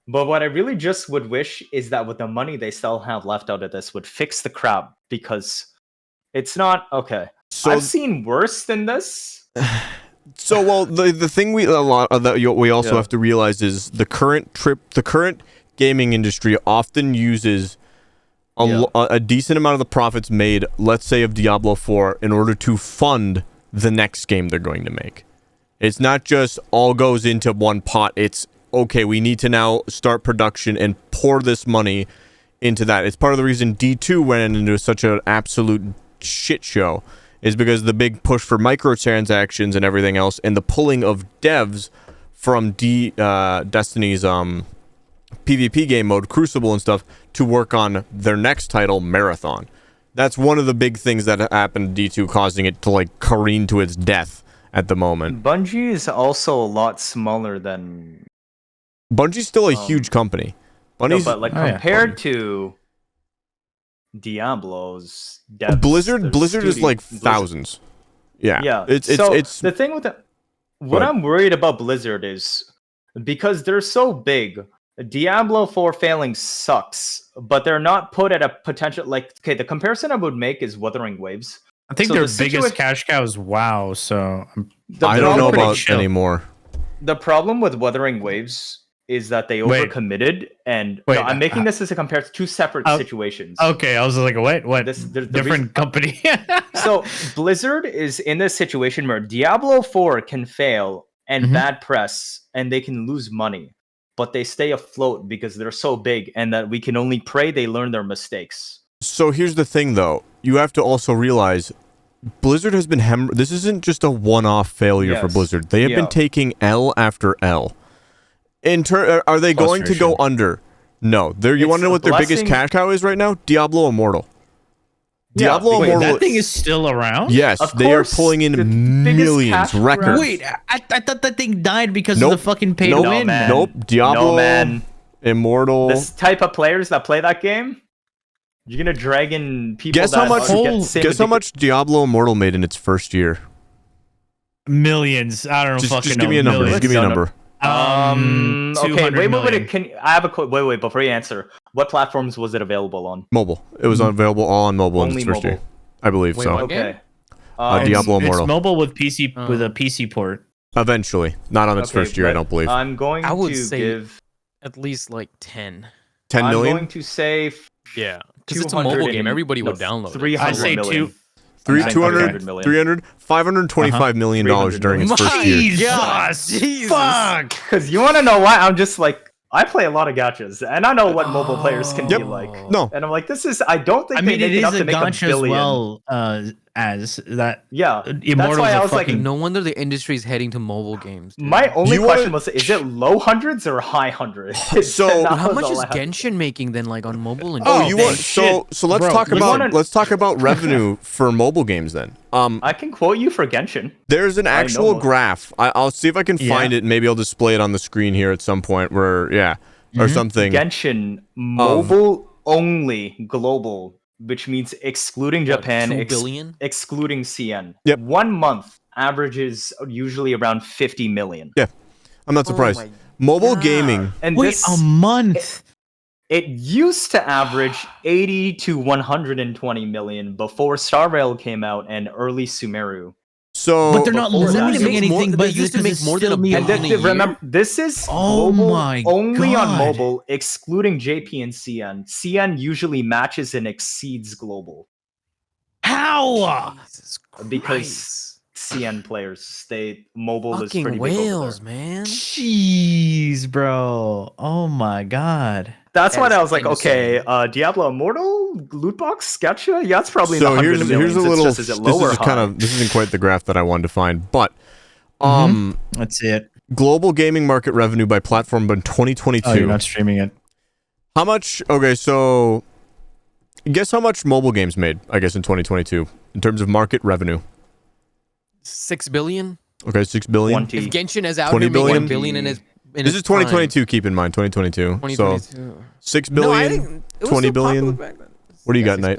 But what I really just would wish is that with the money they still have left out of this would fix the crap, because it's not okay. So I've seen worse than this. So well, the thing we also have to realize is the current gaming industry often uses a decent amount of the profits made, let's say, of Diablo 4 in order to fund the next game they're going to make. It's not just all goes into one pot. It's, okay, we need to now start production and pour this money into that. It's part of the reason D2 went into such an absolute shit show, is because the big push for microtransactions and everything else, and the pulling of devs from Destiny's PvP game mode, Crucible and stuff, to work on their next title, Marathon. That's one of the big things that happened to D2, causing it to like careen to its death at the moment. Bungie is also a lot smaller than... Bungie's still a huge company. No, but like compared to Diablo's devs, Blizzard is like thousands. Yeah. It's the thing with what I'm worried about Blizzard is because they're so big. Diablo 4 failing sucks, but they're not put at a potential the comparison I would make is Wuthering Waves. I think their biggest cash cow is WoW, so I don't know about anymore. The problem with Wuthering Waves is that they overcommitted, and I'm making this as a compare to two separate situations. Okay, I was like, what? Different company. So Blizzard is in this situation where Diablo 4 can fail and bad press, and they can lose money. But they stay afloat because they're so big, and that we can only pray they learn their mistakes. So here's the thing, though. You have to also realize Blizzard has been this isn't just a one-off failure for Blizzard. They have been taking L after L. Are they going to go under? No. You want to know what their biggest cash cow is right now? Diablo Immortal. Diablo Immortal. That thing is still around? Yes, they are pulling in millions, records. Wait, I thought that thing died because of the fucking pay to win. Nope. Diablo Immortal. This type of players that play that game, you're gonna drag in people. Guess how much Diablo Immortal made in its first year? Millions. I don't know. Just give me a number. Just give me a number. Okay, wait. I have a wait. Before you answer, what platforms was it available on? Mobile. It was available all on mobile in its first year, I believe. Okay. Diablo Immortal. It's mobile with PC with a PC port. Eventually, not on its first year, I don't believe. I would say give at least like 10. 10 million. I'm going to say because it's a mobile game. Everybody would download it. I say 525 million dollars during its first year. Jesus. Fuck. Because you want to know why? I'm just like, I play a lot of gachas, and I know what mobile players can be like. No, and I'm like, I don't think they make enough to make $1 billion. Well, as that. Yeah, that's why I was like, no wonder the industry is heading to mobile games. Dude. My only question was, is it low hundreds or high hundreds? So how much is Genshin making then, like on mobile? And so let's talk about revenue for mobile games then. I can quote you for Genshin. There's an actual graph. I'll see if I can find it. Maybe I'll display it on the screen here at some point. Or something. Genshin mobile only global, which means excluding Japan, 2 billion? Excluding CN. Yep. 1 month averages usually around 50 million. Yeah, I'm not surprised. Mobile gaming. And a month. It used to average 80 to 120 million before Star Rail came out and early Sumeru. So, but they're not losing anything. They but used to make more than $1 billion a year. Remember, this is global, only on mobile, excluding JP and CN. CN usually matches and exceeds global. How? Jesus Because CN players, mobile fucking is pretty whales, big over man. Jeez, bro. Oh my god. That's why I was like, okay, Diablo Immortal, loot box, gacha, yeah, it's probably in the hundreds of millions. Here's a little. It's just, is it low or high? This isn't quite the graph that I wanted to find, but That's it. global gaming market revenue by platform in 2022. Oh, you're not streaming it. How much? Okay, so guess how much mobile games made? I guess in 2022 in terms of market revenue. 6 billion. Okay, 6 billion. If Genshin is out 20 here making $1 billion in his. This is 2022. Keep in mind 2022. 2022. So 6 billion, 20 billion. What do you got, Knight?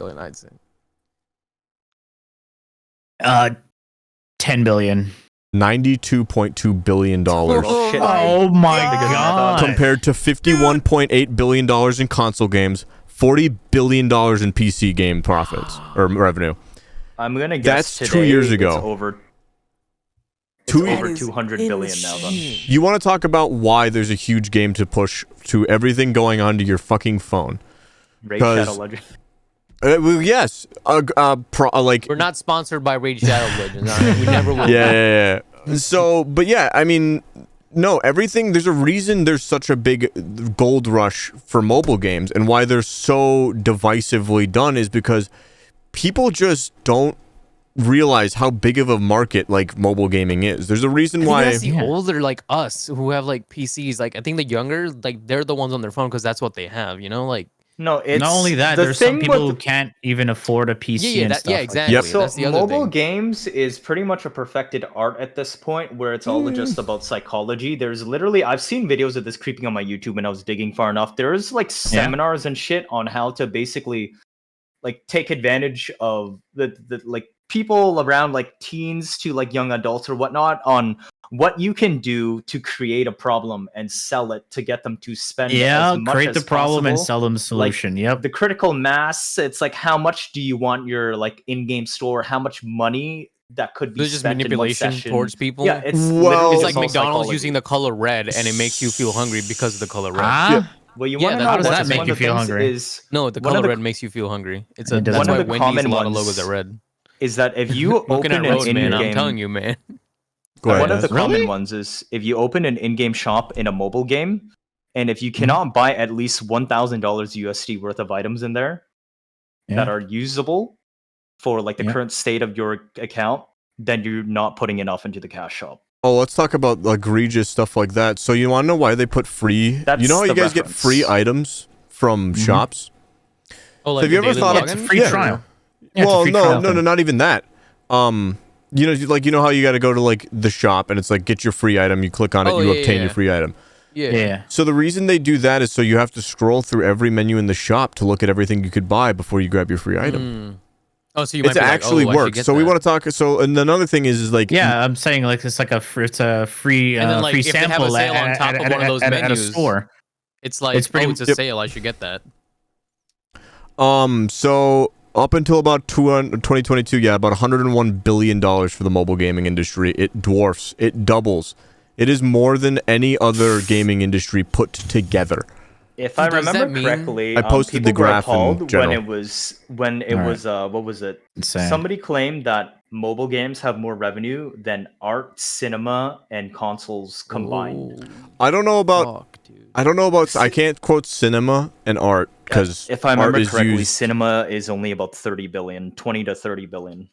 10 billion. $92.2 billion. Oh, shit. Oh my god. Compared to $51.8 billion in console games, $40 billion in PC game profits or revenue. I'm gonna guess that's 2 years ago. It's over 200 billion now. Then. You want to talk about why there's a huge game to push to everything going onto your fucking phone? Raid Shadow Legends. Well, yes. Like we're not sponsored by Raid Shadow Legends. Right? We never will. Yeah. So, but yeah, I mean, no, everything. There's a reason there's such a big gold rush for mobile games, and why they're so divisively done is because people just don't realize how big of a market like mobile gaming is. There's a reason why that's the older like us who have like PCs. Like I think the younger, like they're the ones on their phone because that's what they have. You know, like. No, it's not only that. There's some people who can't even afford a PC and stuff. Yeah, exactly. Yep. So that's the other mobile thing. games is pretty much a perfected art at this point, where it's all just about psychology. There's literally, I've seen videos of this creeping on my YouTube when I was digging far enough. There's like seminars and shit on how to basically like take advantage of the like people around like teens to like young adults or whatnot on what you can do to create a problem and sell it to get them to spend as much create as the problem and possible. sell them the solution. Like, yep. The critical mass, it's like how much do you want your like in-game store, how much money that could be There's just spent manipulation in one session. towards people. Yeah, it's it's like all McDonald's psychology. using the color red and it makes you feel hungry because of the color red. Well, you Yeah, want to know how does what that make one you of the feel things hungry? Is No, the one of color the- red makes you feel hungry. It That's doesn't. why One of the Wendy's common a lot of ones logos are red. is that if you Looking open at an roads, man, I'm in-game, telling you, man. Go ahead, one of the guys. common Really? ones is if you open an in-game shop in a mobile game, and if you cannot buy at least $1,000 USD worth of items in there that are usable for like the current state of your account, then you're not putting enough into the cash shop. Oh, let's talk about egregious stuff like that. So you want to know why they put free? That's you know how you the guys get reference. free items from shops? Oh, like Have you the ever daily thought of- login? It's a free Yeah. trial. Yeah, it's a Well, free no, trial no, thing. not even that. You know, like you know how you got to go to like the shop and it's like get your free item. You click on it, Oh, you yeah, obtain yeah. your free item. Yeah. So the reason they do that is so you have to scroll through every menu in the shop to look at everything you could buy before you grab your free item. Oh, so you might It be like, actually oh, I should works. get So we that. want to talk. So and another thing is like Yeah, I'm saying like it's like it's a free And then, like, free if they have a sample sale on top of one of those at a menus, store. It's like, It's pretty- it's a sale. I should get that. So up until about 2022, yeah, about $101 billion for the mobile gaming industry. It dwarfs, it doubles. It is more than any other gaming industry put together. If I Does that remember mean- correctly, I posted the people were graph in appalled when general. it was what was it? Insane. Somebody claimed that mobile games have more revenue than art, cinema, and consoles combined. I don't know about. Fuck, dude. I don't know about. I can't quote cinema and art because If I remember art is correctly, used. cinema is only about 30 billion, 20 to 30 billion.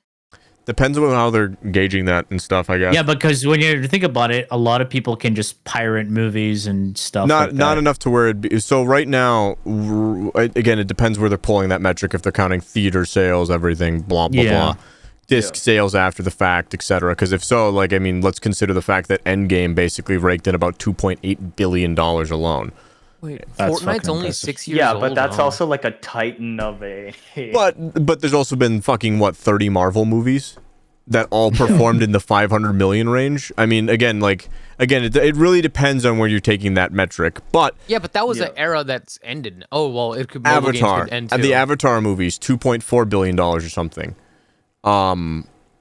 Depends on how they're gauging that and stuff. I guess. Yeah, because when you think about it, a lot of people can just pirate movies and stuff. Not like not that. enough to where it be. So right now, again, it depends where they're pulling that metric. If they're counting theater sales, everything, blah blah Yeah. blah, disc sales after the fact, etc. Because if so, like I mean, let's consider the fact that Endgame basically raked in about $2.8 billion alone. Wait, That's Fortnite's fucking only impressive. 6 years Yeah, old. but that's huh? also like a titan of a. But there's also been fucking what 30 Marvel movies that all performed in the 500 million range. I mean, again, it really depends on where you're taking that metric. But yeah, but that was an era that's ended. Oh well, it could Avatar could end too. And the Avatar movies, $2.4 billion or something.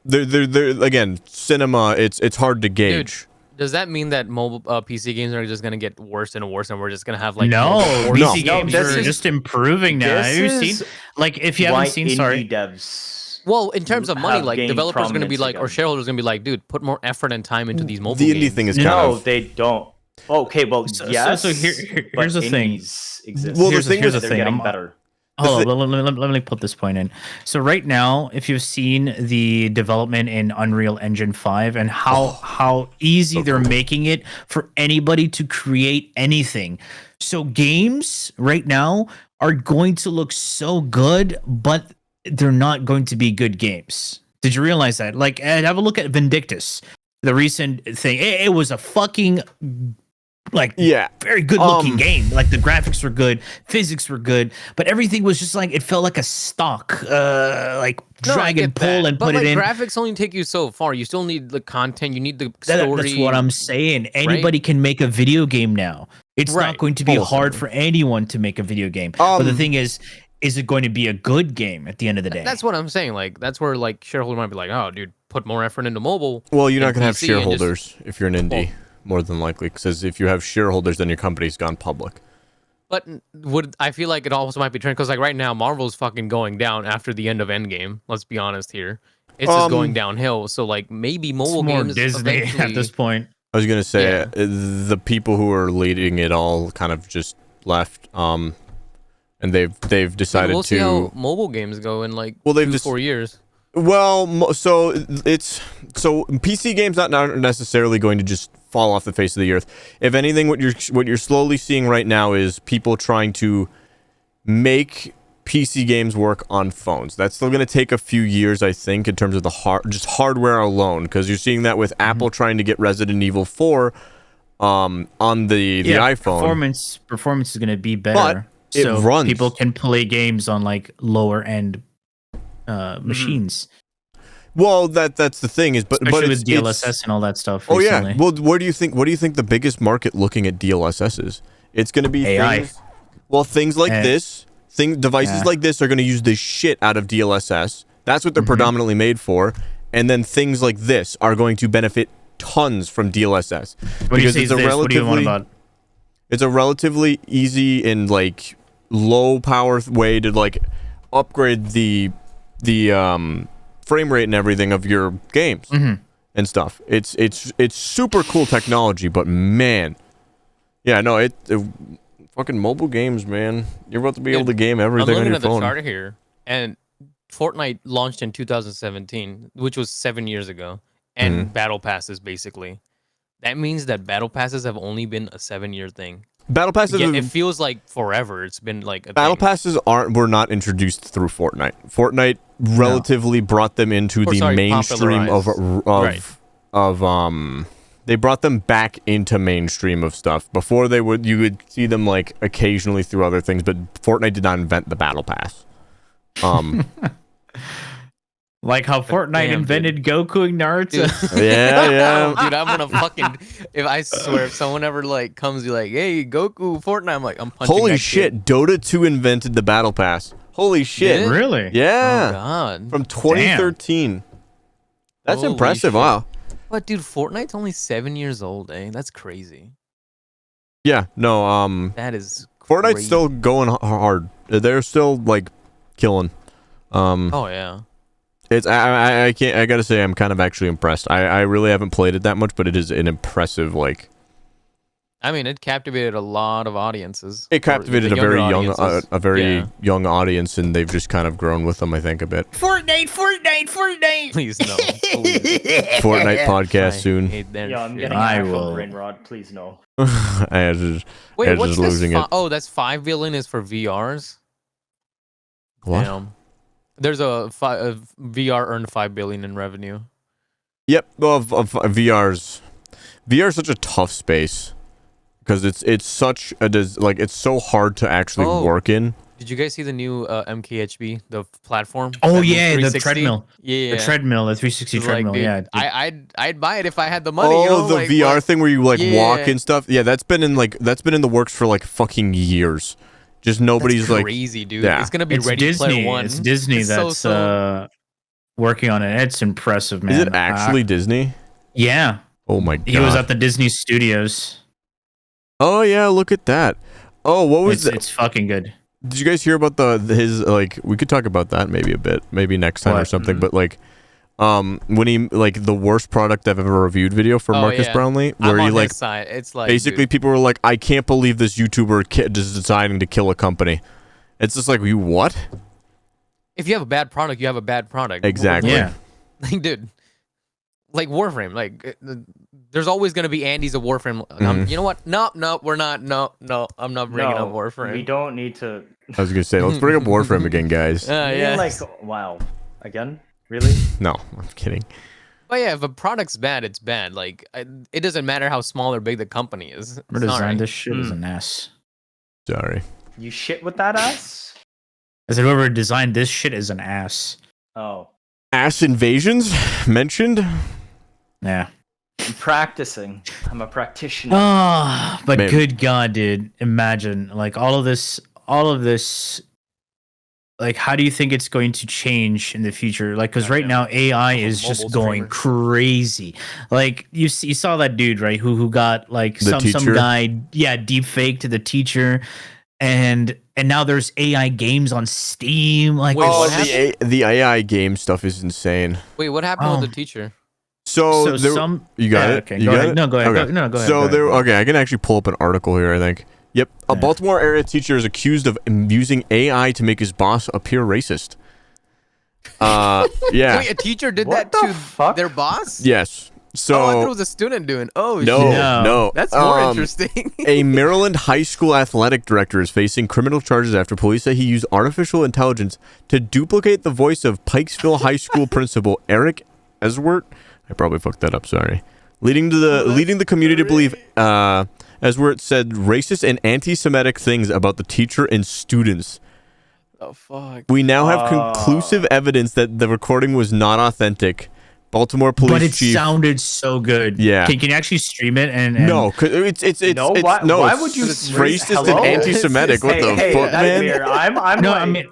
They're again, cinema. It's hard to gauge. Dude, does that mean that mobile PC games are just gonna get worse and worse, and we're just gonna have like PC games are just improving now? Have you seen, like, if you haven't seen, devs. Well, in terms of money, like developers are gonna be like, or shareholders are gonna be like, dude, put more effort and time into these mobile the games. indie thing is they don't. Okay, well, yes. So here's the thing. Exist. Well, here's the they're thing. getting better. Hold on, let me put this point in. So right now, if you've seen the development in Unreal Engine 5 and how easy they're making it for anybody to create anything. So games right now are going to look so good, but they're not going to be good games. Did you realize that? Like, have a look at Vindictus, the recent thing. It was a fucking very good looking game. Like, the graphics were good, physics were good, but everything was just like, it felt like a stock drag and pull and put it in. Graphics only take you so far. You still need the content, you need the story. That's what I'm saying. Anybody can make a video game now. It's not going to be hard for anyone to make a video game. But the thing is it going to be a good game at the end of the day? That's what I'm saying. Like, that's where like shareholders might be like, oh dude, put more effort into mobile. Well, you're not gonna have shareholders if you're an indie. More than likely, because if you have shareholders, then your company's gone public. But I feel like it also might be trending, because like right now, Marvel's fucking going down after the end of Endgame. Let's be honest here, it's just going downhill. So like maybe mobile games Disney at this point. I was gonna say the people who are leading it all kind of just left, and they've decided we'll to see how mobile games go in like 4 years. Well, so PC games not necessarily going to just fall off the face of the earth. If anything, what you're slowly seeing right now is people trying to make PC games work on phones. That's still going to take a few years, I think, in terms of the hardware alone, because you're seeing that with Apple trying to get Resident Evil 4 on the iPhone. Performance is going to be better, but it runs. People can play games on like lower end machines. Well, that's the thing is, but especially with DLSS and all that stuff. Oh recently. yeah. Well, what do you think the biggest market looking at DLSS is? It's going to be AI. Things like this. Devices like this are going to use the shit out of DLSS. That's what they're predominantly made for. And then things like this are going to benefit tons from DLSS. Because it's what do you want about? It's a relatively easy and like low power way to like upgrade the frame rate and everything of your games and stuff. It's super cool technology, but man, fucking mobile games, man. You're about to be able to game everything on your phone. I'm looking at the chart here, and Fortnite launched in 2017, which was 7 years ago, and battle passes basically. That means that battle passes have only been a 7-year thing. Battle passes. It feels like forever. It's been like a battle passes were not introduced through Fortnite. Fortnite relatively brought them into mainstream of they brought them back into mainstream of stuff. Before you would see them like occasionally through other things, but Fortnite did not invent the battle pass. Like how Fortnite invented Goku and Naruto. Yeah. Dude, I'm gonna fucking, if someone ever like comes be like, hey, Goku, Fortnite, I'm like, I'm punching holy that shit, kid. Dota 2 invented the battle pass. Holy shit. Really? Yeah. Oh god. From 2013. That's Holy impressive. Shit. Wow. But dude, Fortnite's only 7 years old, eh? That's crazy. Yeah, no, that is Fortnite's crazy. still going hard. They're still like killing. Oh yeah. It's I gotta say I'm kind of actually impressed. I really haven't played it that much, but it is an impressive like. I mean, it captivated a lot of audiences. It captivated a very young audience, and they've just kind of grown with them, I think, a bit. Fortnite. Please no. Fortnite podcast soon. Yeah, I'm getting actual brain rot. Please no. Wait, what's this? Losing it. Oh, that's $5 billion is for VRs. What? Damn. There's a VR earned $5 billion in revenue. Yep. Well, VR's such a tough space because it's such a it's so hard to actually work in. Did you guys see the new MKHB, the platform? Oh that yeah, moves the 360? treadmill. Yeah, The treadmill, the 360 It's treadmill. dude, Yeah. Dude. I'd buy it if I had the money. Oh, you know? the like, VR thing where you like walk Yeah. and stuff. Yeah, that's been in the works for like fucking years. Just nobody's That's like crazy, dude. yeah. It's gonna be It's Ready Disney. Player One. It's Disney It's that's working on it. It's impressive, man. Is it actually Disney? Yeah. Oh my god. He was at the Disney Studios. Oh yeah, look at that. Oh, what was that? It's fucking good. Did you guys hear about his like? We could talk about that maybe a bit, maybe next time or What? something. But like, when he like the worst product I've ever reviewed video for Marcus yeah. Brownlee, I'm where he on like his side. It's like basically dude, people were like, I can't believe this YouTuber is deciding to kill a company. It's just like, you what? if you have a bad product, you have a bad product. Exactly. Yeah. Like, dude, like Warframe. Like, there's always gonna be Andy's a Warframe. You know what? No, we're not. No, I'm not bringing up Warframe. We don't need to. I was gonna say, let's bring up Warframe again, guys. Yeah. Like, wow. Again? Really? No, I'm kidding. But yeah, if a product's bad, it's bad. Like, it doesn't matter how small or big the company is. Whoever It's designed alright. this shit is an ass. Sorry. You shit with that ass? I said whoever designed this shit is an ass. Oh. Ass invasions mentioned. Yeah. I'm practicing. I'm a practitioner. Ah, but Man. good God, dude. Imagine like all of this like how do you think it's going to change in the future? Like cuz right now AI is just mobile going streamer. crazy. Like you saw that dude, right? Who got like The some teacher? guy deep fake to the teacher and now there's AI games on Steam like Wait, Oh, what happened? the AI game stuff is insane. Wait, what happened with Oh. the teacher? So, there, some you got yeah, it. Okay, You go got ahead. it? No, go ahead. Okay. No, go ahead. So go ahead, there. go ahead. Okay, I can actually pull up an article here. I think. Yep, a Yeah. Baltimore area teacher is accused of using AI to make his boss appear racist. Yeah. Wait, a teacher did What that the to fuck? their boss? Yes. So Oh, I thought it was a student doing. Oh, no, shit. no. That's more interesting. A Maryland high school athletic director is facing criminal charges after police say he used artificial intelligence to duplicate the voice of Pikesville High School principal Eric Eswert. I probably fucked that up. Sorry. Leading the community to believe Eswert said racist and anti-Semitic things about the teacher and students. Oh fuck. We now have conclusive evidence that the recording was not authentic. Baltimore police But it chief. sounded so good. Yeah. Can you actually stream it and No, cause it's No, it's why- no, why it's would you racist hello? and anti-Semitic? What the fuck, man? Nightmare, I'm No, like, I mean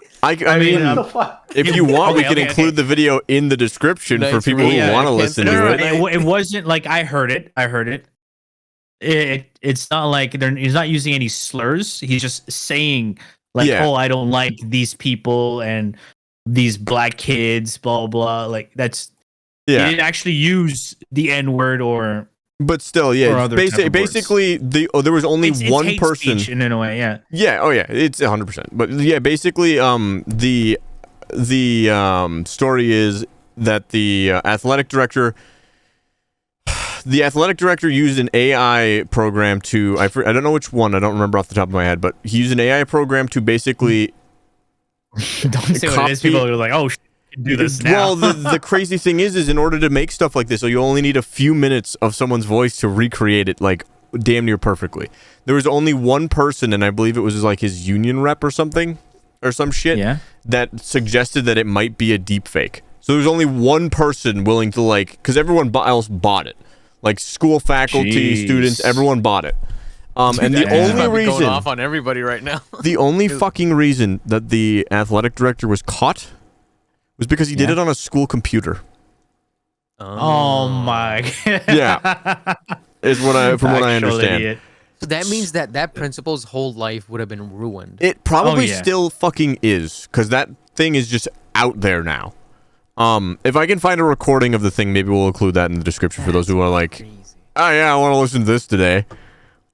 I mean, what the fuck? if you want, we Okay, can okay, include okay. the video in the description for Nice people who read. want to Yeah, listen no, to no, it. no, it wasn't like I heard it. It's not like he's not using any slurs. He's just saying like, Yeah. oh, I don't like these people and these black kids, blah blah. Like that's he Yeah, didn't actually use the N word or but still, or yeah. other type of words. Basically, there was only it's one hate person. speech in a way. Yeah. Yeah, oh yeah, it's 100%. But yeah, basically, the story is that the athletic director used an AI program to I don't know which one, I don't remember off the top of my head, but he used an AI program to basically Don't say what it is. Copy- People are like, oh, do this now. Well, the crazy thing is in order to make stuff like this, so you only need a few minutes of someone's voice to recreate it like damn near perfectly. There was only one person, and I believe it was like his union rep or something, or some shit, Yeah. that suggested that it might be a deep fake. So there was only one person willing to like, because everyone else bought it. Like school faculty, Jeez. students, everyone bought it. And the that He's is only about to be going reason, off on everybody right now. the only fucking reason that the athletic director was caught was because he did Yeah. it on a school computer. Oh my. Yeah. Is what from what I Actual understand. idiot. So that means that principal's whole life would have been ruined. It probably Oh, yeah. still fucking is, because that thing is just out there now. If I can find a recording of the thing, maybe we'll include that in the description for those who are like, Crazy. oh yeah, I want to listen to this today.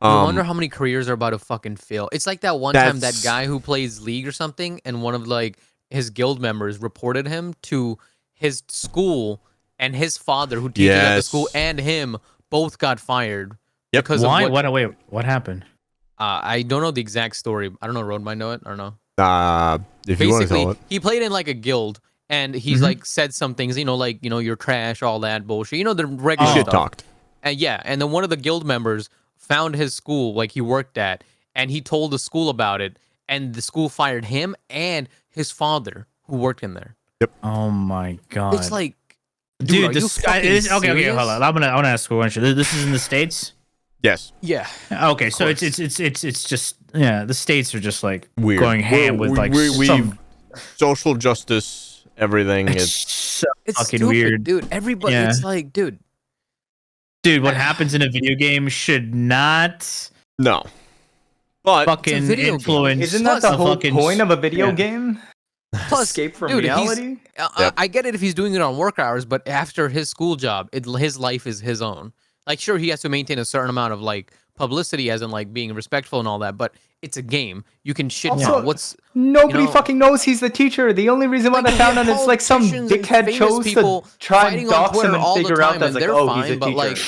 I wonder how many careers are about to fucking fail. It's like that one time that That's- guy who plays League or something, and one of like his guild members reported him to his school, and his father, who teaches at the Yes. school, and him both got fired. Yep. Because Why? of what? Wait. What happened? I don't know the exact story. I don't know. Road might know it. I don't know. If you want to Basically, tell it. he played in like a guild, and he's like said some things, like you're trash, all that bullshit. The regular Shit stuff. talked. And yeah, and then one of the guild members found his school, like he worked at, and he told the school about it. and the school fired him and his father who worked in there. Oh my god. It's like, dude, this guy is okay. Hold on. I want to ask a question. This is in the States. Yes. Yeah. Okay, so it's just the States are just like weird. Going ham with like some social justice, everything. It's fucking stupid, weird, dude. Everybody, it's like, dude, what happens in a video game should not but fucking influence. Isn't that the whole point of a video game? Plus, escape from reality. I get it if he's doing it on work hours, but after his school job, his life is his own. Like, sure, he has to maintain a certain amount of like publicity, as in like being respectful and all that. But it's a game. You can shit on what's nobody fucking knows he's the teacher. The only reason why they found out is like some dickhead chose to try and dox him and figure out that like, he's a teacher. Like,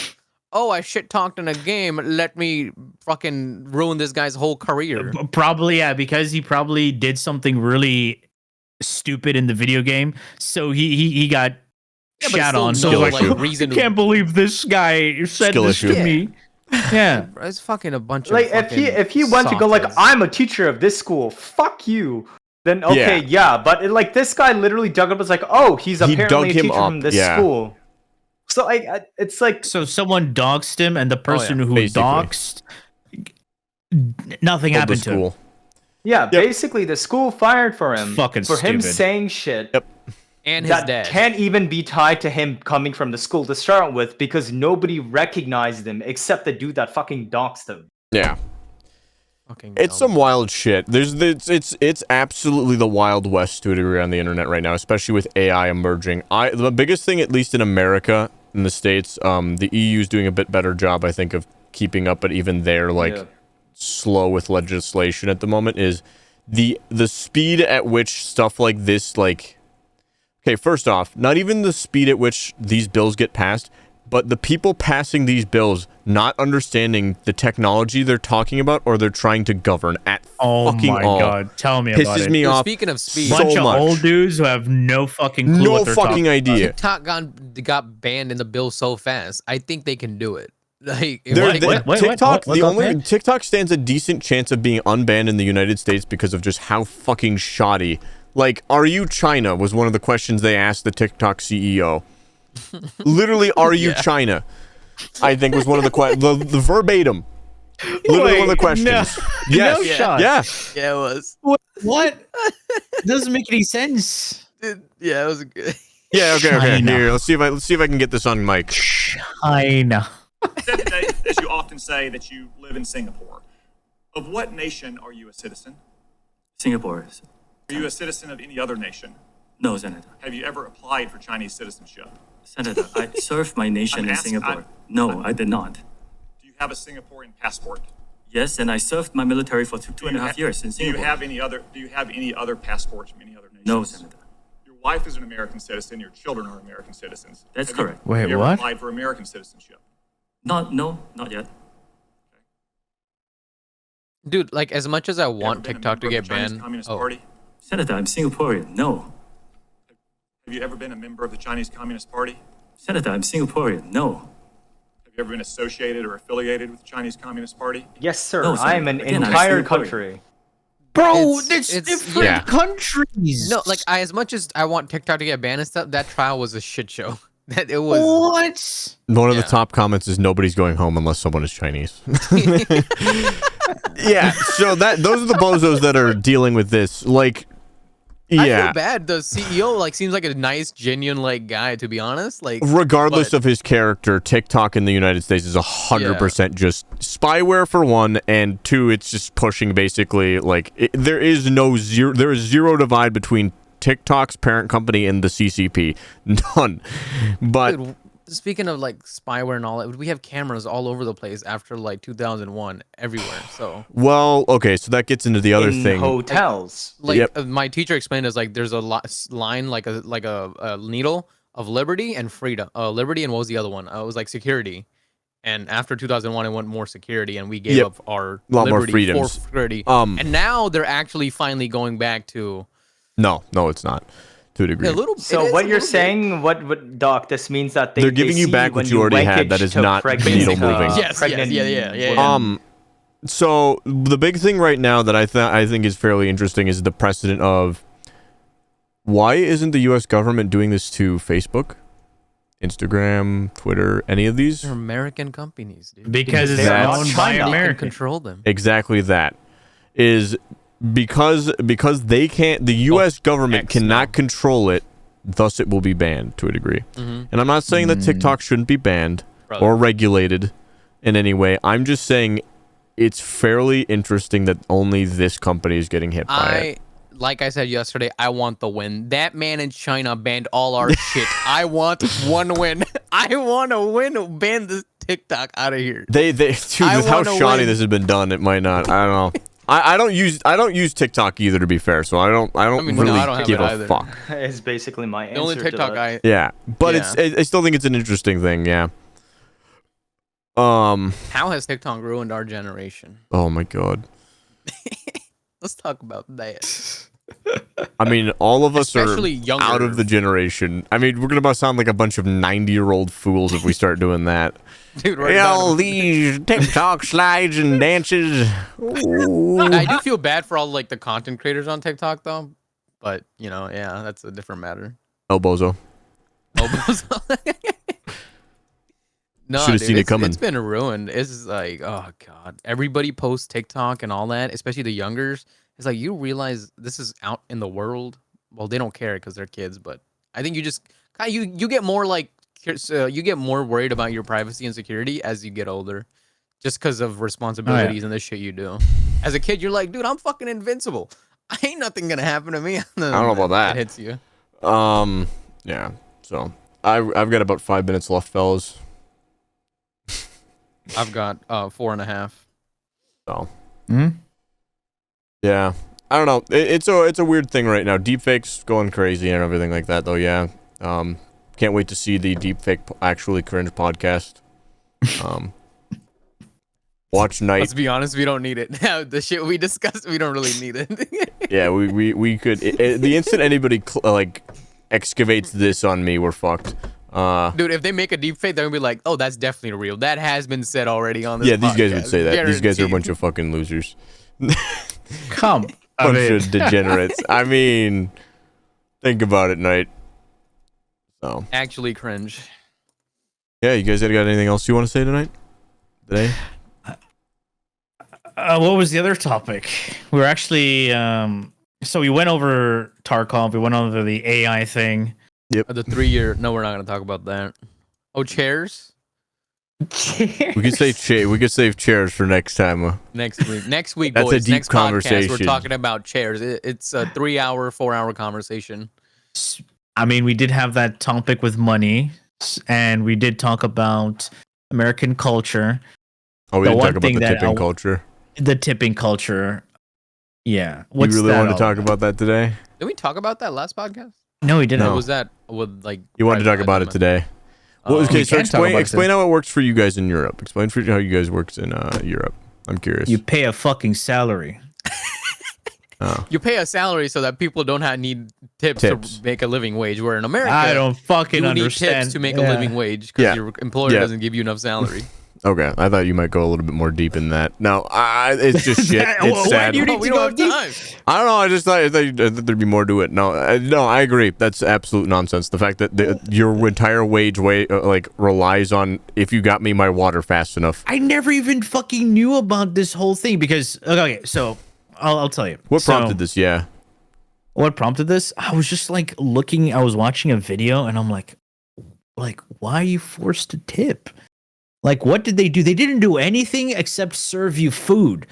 I shit talked in a game. Let me fucking ruin this guy's whole career. Probably, because he probably did something really stupid in the video game, so he got shat on. So like, I can't believe this guy said this to me. Yeah, it's fucking a bunch like of if he went to go like, I'm a teacher of this school, fuck you, then okay, but like this guy literally dug up, was like, he's apparently a teacher from this school. So it's like, so someone doxed him, and the person who doxed, nothing happened to him. Yeah, basically the school fired for him for him stupid. saying shit. And his that dad can't even be tied to him coming from the school to start with, because nobody recognized him except the dude that fucking doxed him. Yeah. It's some wild shit. It's absolutely the Wild West to a degree on the internet right now, especially with AI emerging. The biggest thing, at least in America, in the States, the EU is doing a bit better job, I think, of keeping up, but even they're slow with legislation at the moment, is the speed at which stuff like this, like, okay, first off, not even the speed at which these bills get passed, but the people passing these bills not understanding the technology they're talking about or they're trying to govern at fucking all. God, tell me about it. Pisses me off. Speaking of speed, bunch of old dudes who have no fucking clue what they're talking idea. TikTok got banned in the bill so fast. I think they can do it. Like, TikTok stands a decent chance of being unbanned in the United States because of just how fucking shoddy. Like, are you China was one of the questions they asked the TikTok CEO. Literally, are you China? I think was one of the verbatim. Literally one of the questions. No shot. Yeah, it was. What? Doesn't make any sense. Yeah, it was good. Yeah, okay. Here, let's see if I can get this on mic. China. Said today, as you often say, that you live in Singapore. Of what nation are you a citizen? Singapore. Are you a citizen of any other nation? No, Senator. Have you ever applied for Chinese citizenship? Senator, I served my nation in Singapore. No, I did not. Do you have a Singaporean passport? Yes, and I served my military for two and a half years in Singapore. Do you have any other passports from any other nations? No, Senator. Your wife is an American citizen. Your children are American citizens. That's correct. Wait, have you what? ever applied for American citizenship? No, not yet. Dude, like, as much as I want TikTok to get banned, Communist Party? Senator, I'm Singaporean. No. Have you ever been a member of the Chinese Communist Party? Senator, I'm Singaporean. No. Have you ever been associated or affiliated with the Chinese Communist Party? Yes, sir. No, I am an entire country. Bro, it's different countries. No, like, as much as I want TikTok to get banned and stuff, that trial was a shit show. That it was. What? One of the top comments is nobody's going home unless someone is Chinese. Yeah, so those are the bozos that are dealing with this. Like, I feel bad. The CEO seems like a nice, genuine guy, to be honest. Like, regardless of his character, TikTok in the United States is 100% just spyware for one, and two, it's just pushing basically there is zero divide between TikTok's parent company and the CCP. None. But dude, speaking of spyware and all that, we have cameras all over the place after 2001 everywhere. So okay, so that gets into the other thing. Hotels. My teacher explained as there's a line like a needle of liberty and freedom. Liberty and what was the other one? It was security. And after 2001, it went more security, and we gave up our lot more liberty freedoms. for security. And now they're actually finally going back to. No, it's not. To a degree. So what you're saying, what Doc? This means that they're giving you back what you already had. That is not needle moving. Yes. So the big thing right now that I think is fairly interesting is the precedent of why isn't the U.S. government doing this to Facebook, Instagram, Twitter, any of these? They're American companies, dude. Because it's they're owned not by China. They can America. control them. Exactly that. Is because they can't, the U.S. government cannot control it, thus it will be banned to a degree. And I'm not saying that TikTok shouldn't be banned or regulated in any way. I'm just saying it's fairly interesting that only this company is getting hit by it. Like I said yesterday, I want the win. That man in China banned all our shit. I want one win. I want to win. Ban this TikTok out of here. Dude, with how shoddy this has been done, it might not. I don't know. I don't use TikTok either, to be fair. So I don't really give a fuck. It's basically my answer. The only TikTok to yeah, but I still think it's an interesting thing. Yeah. How has TikTok ruined our generation? Oh my god. Let's talk about that. I mean, all of us Especially are younger. out of the generation. I mean, we're gonna sound like a bunch of 90-year-old fools if we start doing that. Dude, All these TikTok slides and dances. Ooh. I do feel bad for all like the content creators on TikTok though, but you know, yeah, that's a different matter. El Bozo. No, Should have seen it coming. It's been ruined. It's like, oh god, everybody posts TikTok and all that, especially the youngers. It's like you realize this is out in the world. Well, they don't care because they're kids, but I think you just you get more like you get more worried about your privacy and security as you get older, just because of responsibilities and the shit you do. As a kid, you're like, dude, I'm fucking invincible. Ain't nothing gonna happen to me. I don't know about that. It hits you. Yeah. So I've got about 5 minutes left, fellas. I've got 4.5. So. Yeah. I don't know. It's a weird thing right now. Deepfake's going crazy and everything like that, though. Yeah. Can't wait to see the deepfake actually cringe podcast. Watch Night. Let's be honest, we don't need it. The shit we discussed, we don't really need it. Yeah, we could. The instant anybody excavates this on me, we're fucked. Dude, if they make a deep fake, they're gonna be like, "Oh, that's definitely real. That has been said already on this." Yeah, these podcast. guys would say that. Guaranteed. These guys are a bunch of fucking losers. Come, bunch of degenerates. I mean, think about it, Knight. So actually cringe. Yeah, you guys got anything else you want to say tonight? Today? What was the other topic? We were actually so we went over Tarkov. We went over the AI thing. Yep. The 3-year. No, we're not gonna talk about that. Oh, chairs. Chairs. We could say we could save chairs for next time. Next week. Next week, That's boys. a deep Next conversation. podcast, we're talking about chairs. It's a 3-hour, 4-hour conversation. I mean, we did have that topic with money, and we did talk about American culture. Oh, we didn't talk about the tipping culture. The tipping culture. Yeah. You really want to talk about that today? Did we talk about that last podcast? No, we didn't. Or was that with like? You wanted to talk about it today? Well, okay, so explain how it works for you guys in Europe. Explain how you guys works in Europe. I'm curious. You pay a fucking salary. Oh. You pay a salary so that people don't need tips to make a living wage. Where in America, I don't fucking understand. Need tips to make a living wage because your employer doesn't give you enough salary. Okay, I thought you might go a little bit more deep in that. No, it's just shit. It's sad. We don't have time. I don't know. I just thought there'd be more to it. No, I agree. That's absolute nonsense. The fact that your entire wage relies on if you got me my water fast enough. I never even fucking knew about this whole thing because okay, so I'll tell you. What prompted this? Yeah. What prompted this? I was just like looking. I was watching a video and I'm like, why are you forced to tip? Like, what did they do? They didn't do anything except serve you food.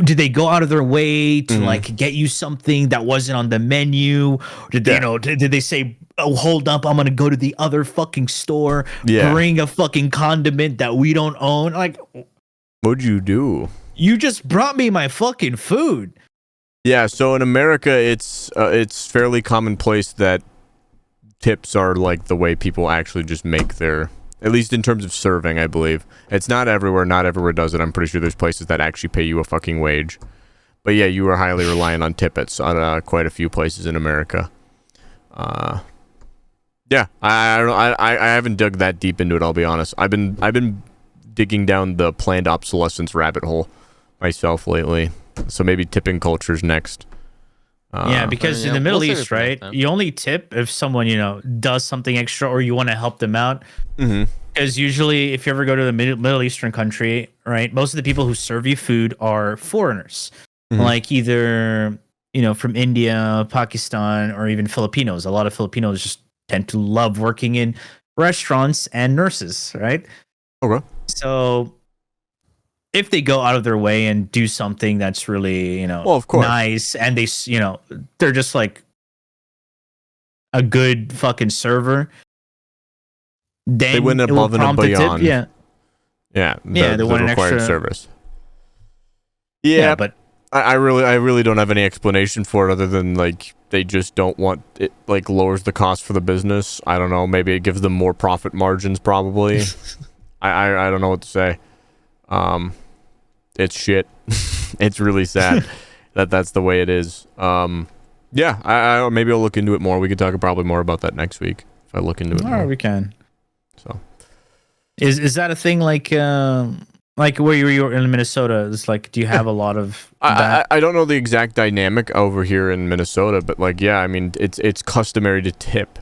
Did they go out of their way to like get you something that wasn't on the menu? Did they, did they say, "Oh, hold up, I'm gonna go to the other fucking store, bring a fucking condiment that we don't own"? Like, what'd you do? You just brought me my fucking food. Yeah. So in America, it's fairly commonplace that tips are like the way people actually just make their. At least in terms of serving, I believe. It's not everywhere. Not everywhere does it. I'm pretty sure there's places that actually pay you a fucking wage. But yeah, you are highly reliant on tippets on quite a few places in America. Yeah, I haven't dug that deep into it. I'll be honest. I've been digging down the planned obsolescence rabbit hole. myself lately. So maybe tipping culture's next. Yeah, because in the Middle East, right, you only tip if someone, does something extra or you want to help them out. Because usually if you ever go to the Middle Eastern country, right, most of the people who serve you food are foreigners, like either, from India, Pakistan, or even Filipinos. A lot of Filipinos just tend to love working in restaurants and nurses, right? Okay. So if they go out of their way and do something that's really, well, of course, nice, and they're just like a good fucking server, then they went above and beyond. Yeah, the want required extra service. Yeah, but I really don't have any explanation for it other than like they just don't want it. Like lowers the cost for the business. I don't know. Maybe it gives them more profit margins. Probably. I don't know what to say. It's shit. It's really sad that's the way it is. Yeah, I maybe I'll look into it more. We could talk probably more about that next week if I look into it more. We can. So, is that a thing like where you were in Minnesota? It's like, do you have a lot of that? I don't know the exact dynamic over here in Minnesota, but like, yeah, I mean, it's customary to tip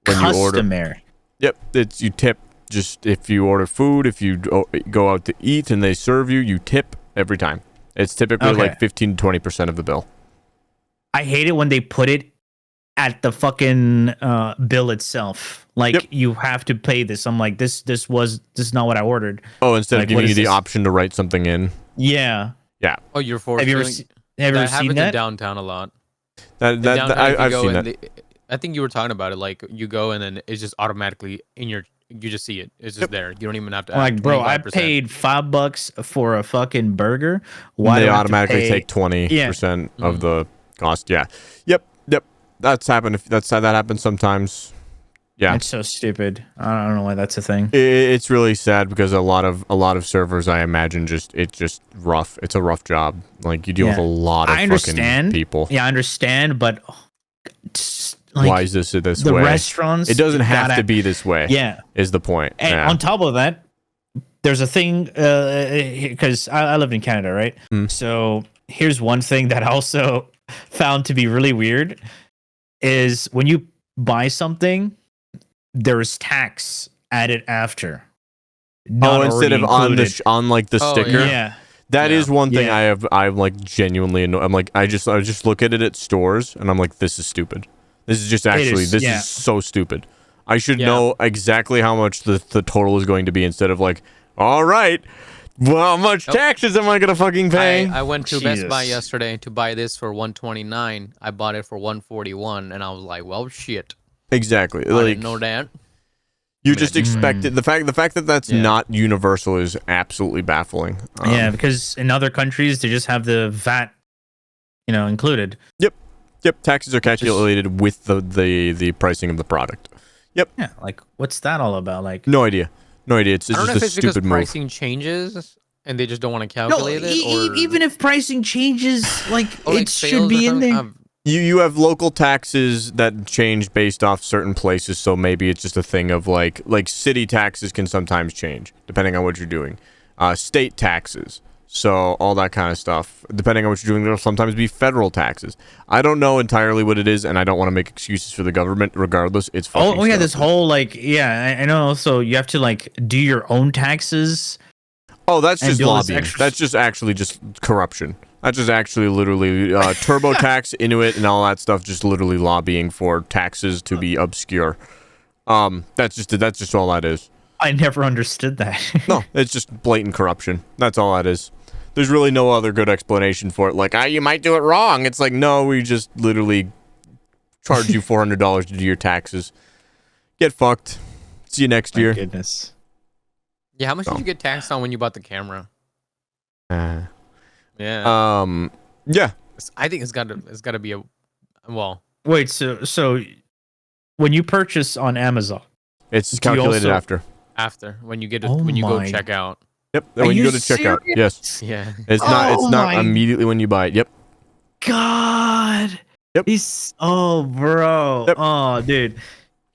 when you order. Customary. Yep, you tip. Just if you order food, if you go out to eat and they serve you, you tip every time. It's typically like 15 to 20% of the bill. I hate it when they put it at the fucking bill itself. Like, you have to pay this. I'm like, this is not what I ordered. Oh, instead like, of giving you the option to write something in. Yeah. Yeah. Oh, you're forced. Have you ever seen that? In downtown a lot. I've seen that. I think you were talking about it. Like, you go and then it's just automatically you just see it. It's just there. You don't even have to. Like, bro, 25%. I paid $5 for a fucking burger. Why they automatically take 20% of the cost? Yeah. Yep. That's happened. That happens sometimes. Yeah. It's so stupid. I don't know why that's a thing. It's really sad because a lot of servers, I imagine, it's just rough. It's a rough job. Like, you deal with a lot of fucking people. Yeah, I understand, but like, why is this way? The restaurants. It doesn't have to be this way. Yeah, is the point. And on top of that, there's a thing because I lived in Canada, right? So here's one thing that I also found to be really weird is when you buy something, there is tax added after. Instead of on like the sticker. Yeah. That is one thing I'm like genuinely annoyed. I'm like I just look at it at stores and I'm like, this is stupid. This is just is so stupid. I should know exactly how much the total is going to be instead of like, all right, well, how much taxes am I gonna fucking pay? I went to Best Buy yesterday to buy this for $129. I bought it for $141, and I was like, well, shit. Exactly. I didn't know that. You just expect it. The fact that that's not universal is absolutely baffling. Yeah, because in other countries they just have the VAT, included. Yep, taxes are calculated with the pricing of the product. Yep. Yeah, like what's that all about? Like no idea. It's just a stupid move. Pricing changes and they just don't want to calculate it. Or even if pricing changes, like it should be in there. You have local taxes that change based off certain places, so maybe it's just a thing of like city taxes can sometimes change depending on what you're doing. State taxes. So all that kind of stuff, depending on what you're doing, there'll sometimes be federal taxes. I don't know entirely what it is, and I don't want to make excuses for the government. Regardless, it's fucking yeah, this whole I know. So you have to do your own taxes. Oh, that's just lobbying. That's just actually just corruption. That's just actually literally TurboTax, Inuit, and all that stuff. Just literally lobbying for taxes to be obscure. That's just all that is. I never understood that. No, it's just blatant corruption. That's all that is. There's really no other good explanation for it. Like, you might do it wrong. It's like, no, we just literally charge you $400 to do your taxes. Get fucked. See you next year. Goodness. Yeah, how much did you get taxed on when you bought the camera? Yeah. Yeah. I think it's gotta be Wait, so when you purchase on Amazon, it's calculated after when you when you go check out. Yep. When you go to checkout. Yes. Yeah. It's not immediately when you buy it. Yep. God. Yep. Bro. Yep. Oh, dude.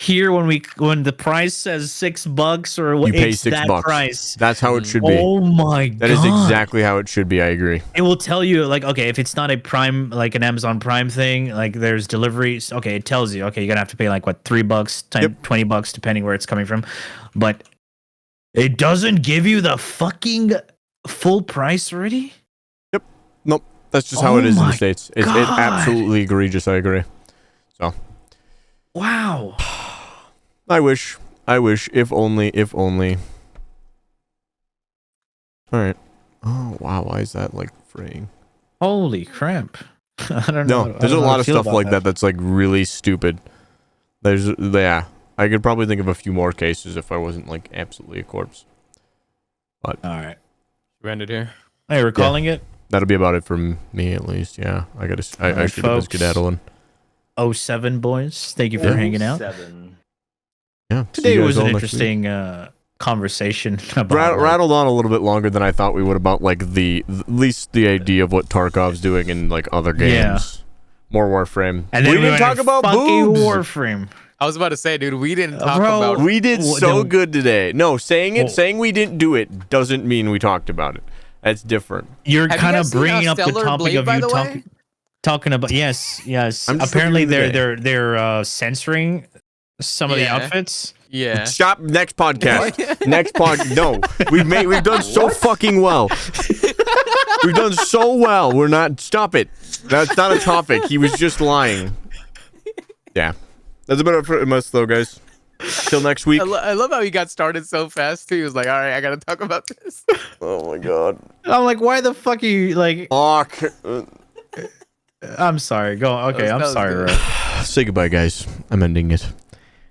here when the price says $6 or what, You pay it's $6. that price. That's how it should be. Oh my god. That is exactly how it should be. I agree. It will tell you, like, okay, if it's not a Prime, like an Amazon Prime thing, like there's deliveries. Okay, it tells you, okay, you're gonna have to pay like what, $3 times $20, depending where it's coming from. But it doesn't give you the fucking full price already. Yep. Nope. That's just how it is in the States. It's absolutely egregious. I agree. So. Wow. I wish. If only. All right. Oh wow. Why is that like fraying? Holy crap. I don't know. No, there's a lot of stuff like that that's like really stupid. I could probably think of a few more cases if I wasn't like absolutely a corpse. But all right. We ended here. Hey, we're calling it. That'll be about it from me at least. Yeah. I should have been skedaddling. 07 boys. Thank you for hanging out. 07. Yeah. Today was an interesting conversation about rattled on a little bit longer than I thought we would about like at least the idea of what Tarkov's doing in like other games. Yeah. More Warframe. And then we didn't talk about boobs. Warframe. I was about to say, dude, we didn't talk about. We did so good today. No, saying we didn't do it doesn't mean we talked about it. That's different. You're kind of bringing up the topic of you talking about. Yes. Apparently they're censoring some of the outfits. Yeah. Stop. Next podcast. No, we've done so fucking well. We've done so well. We're not. Stop it. That's not a topic. He was just lying. Yeah. That's about it for us, though, guys. Till next week. I love how he got started so fast, too. He was like, all right, I got to talk about this. Oh, my God. I'm like, why the fuck are you, like... I'm sorry. Go. Okay, I'm sorry, Ray. Say goodbye, guys. I'm ending it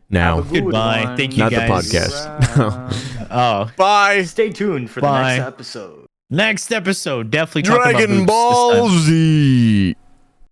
now. Goodbye. Thank you, not guys. Not the podcast. Oh. Bye. Stay tuned for the next episode. Next episode. Definitely Dragon Ball Z.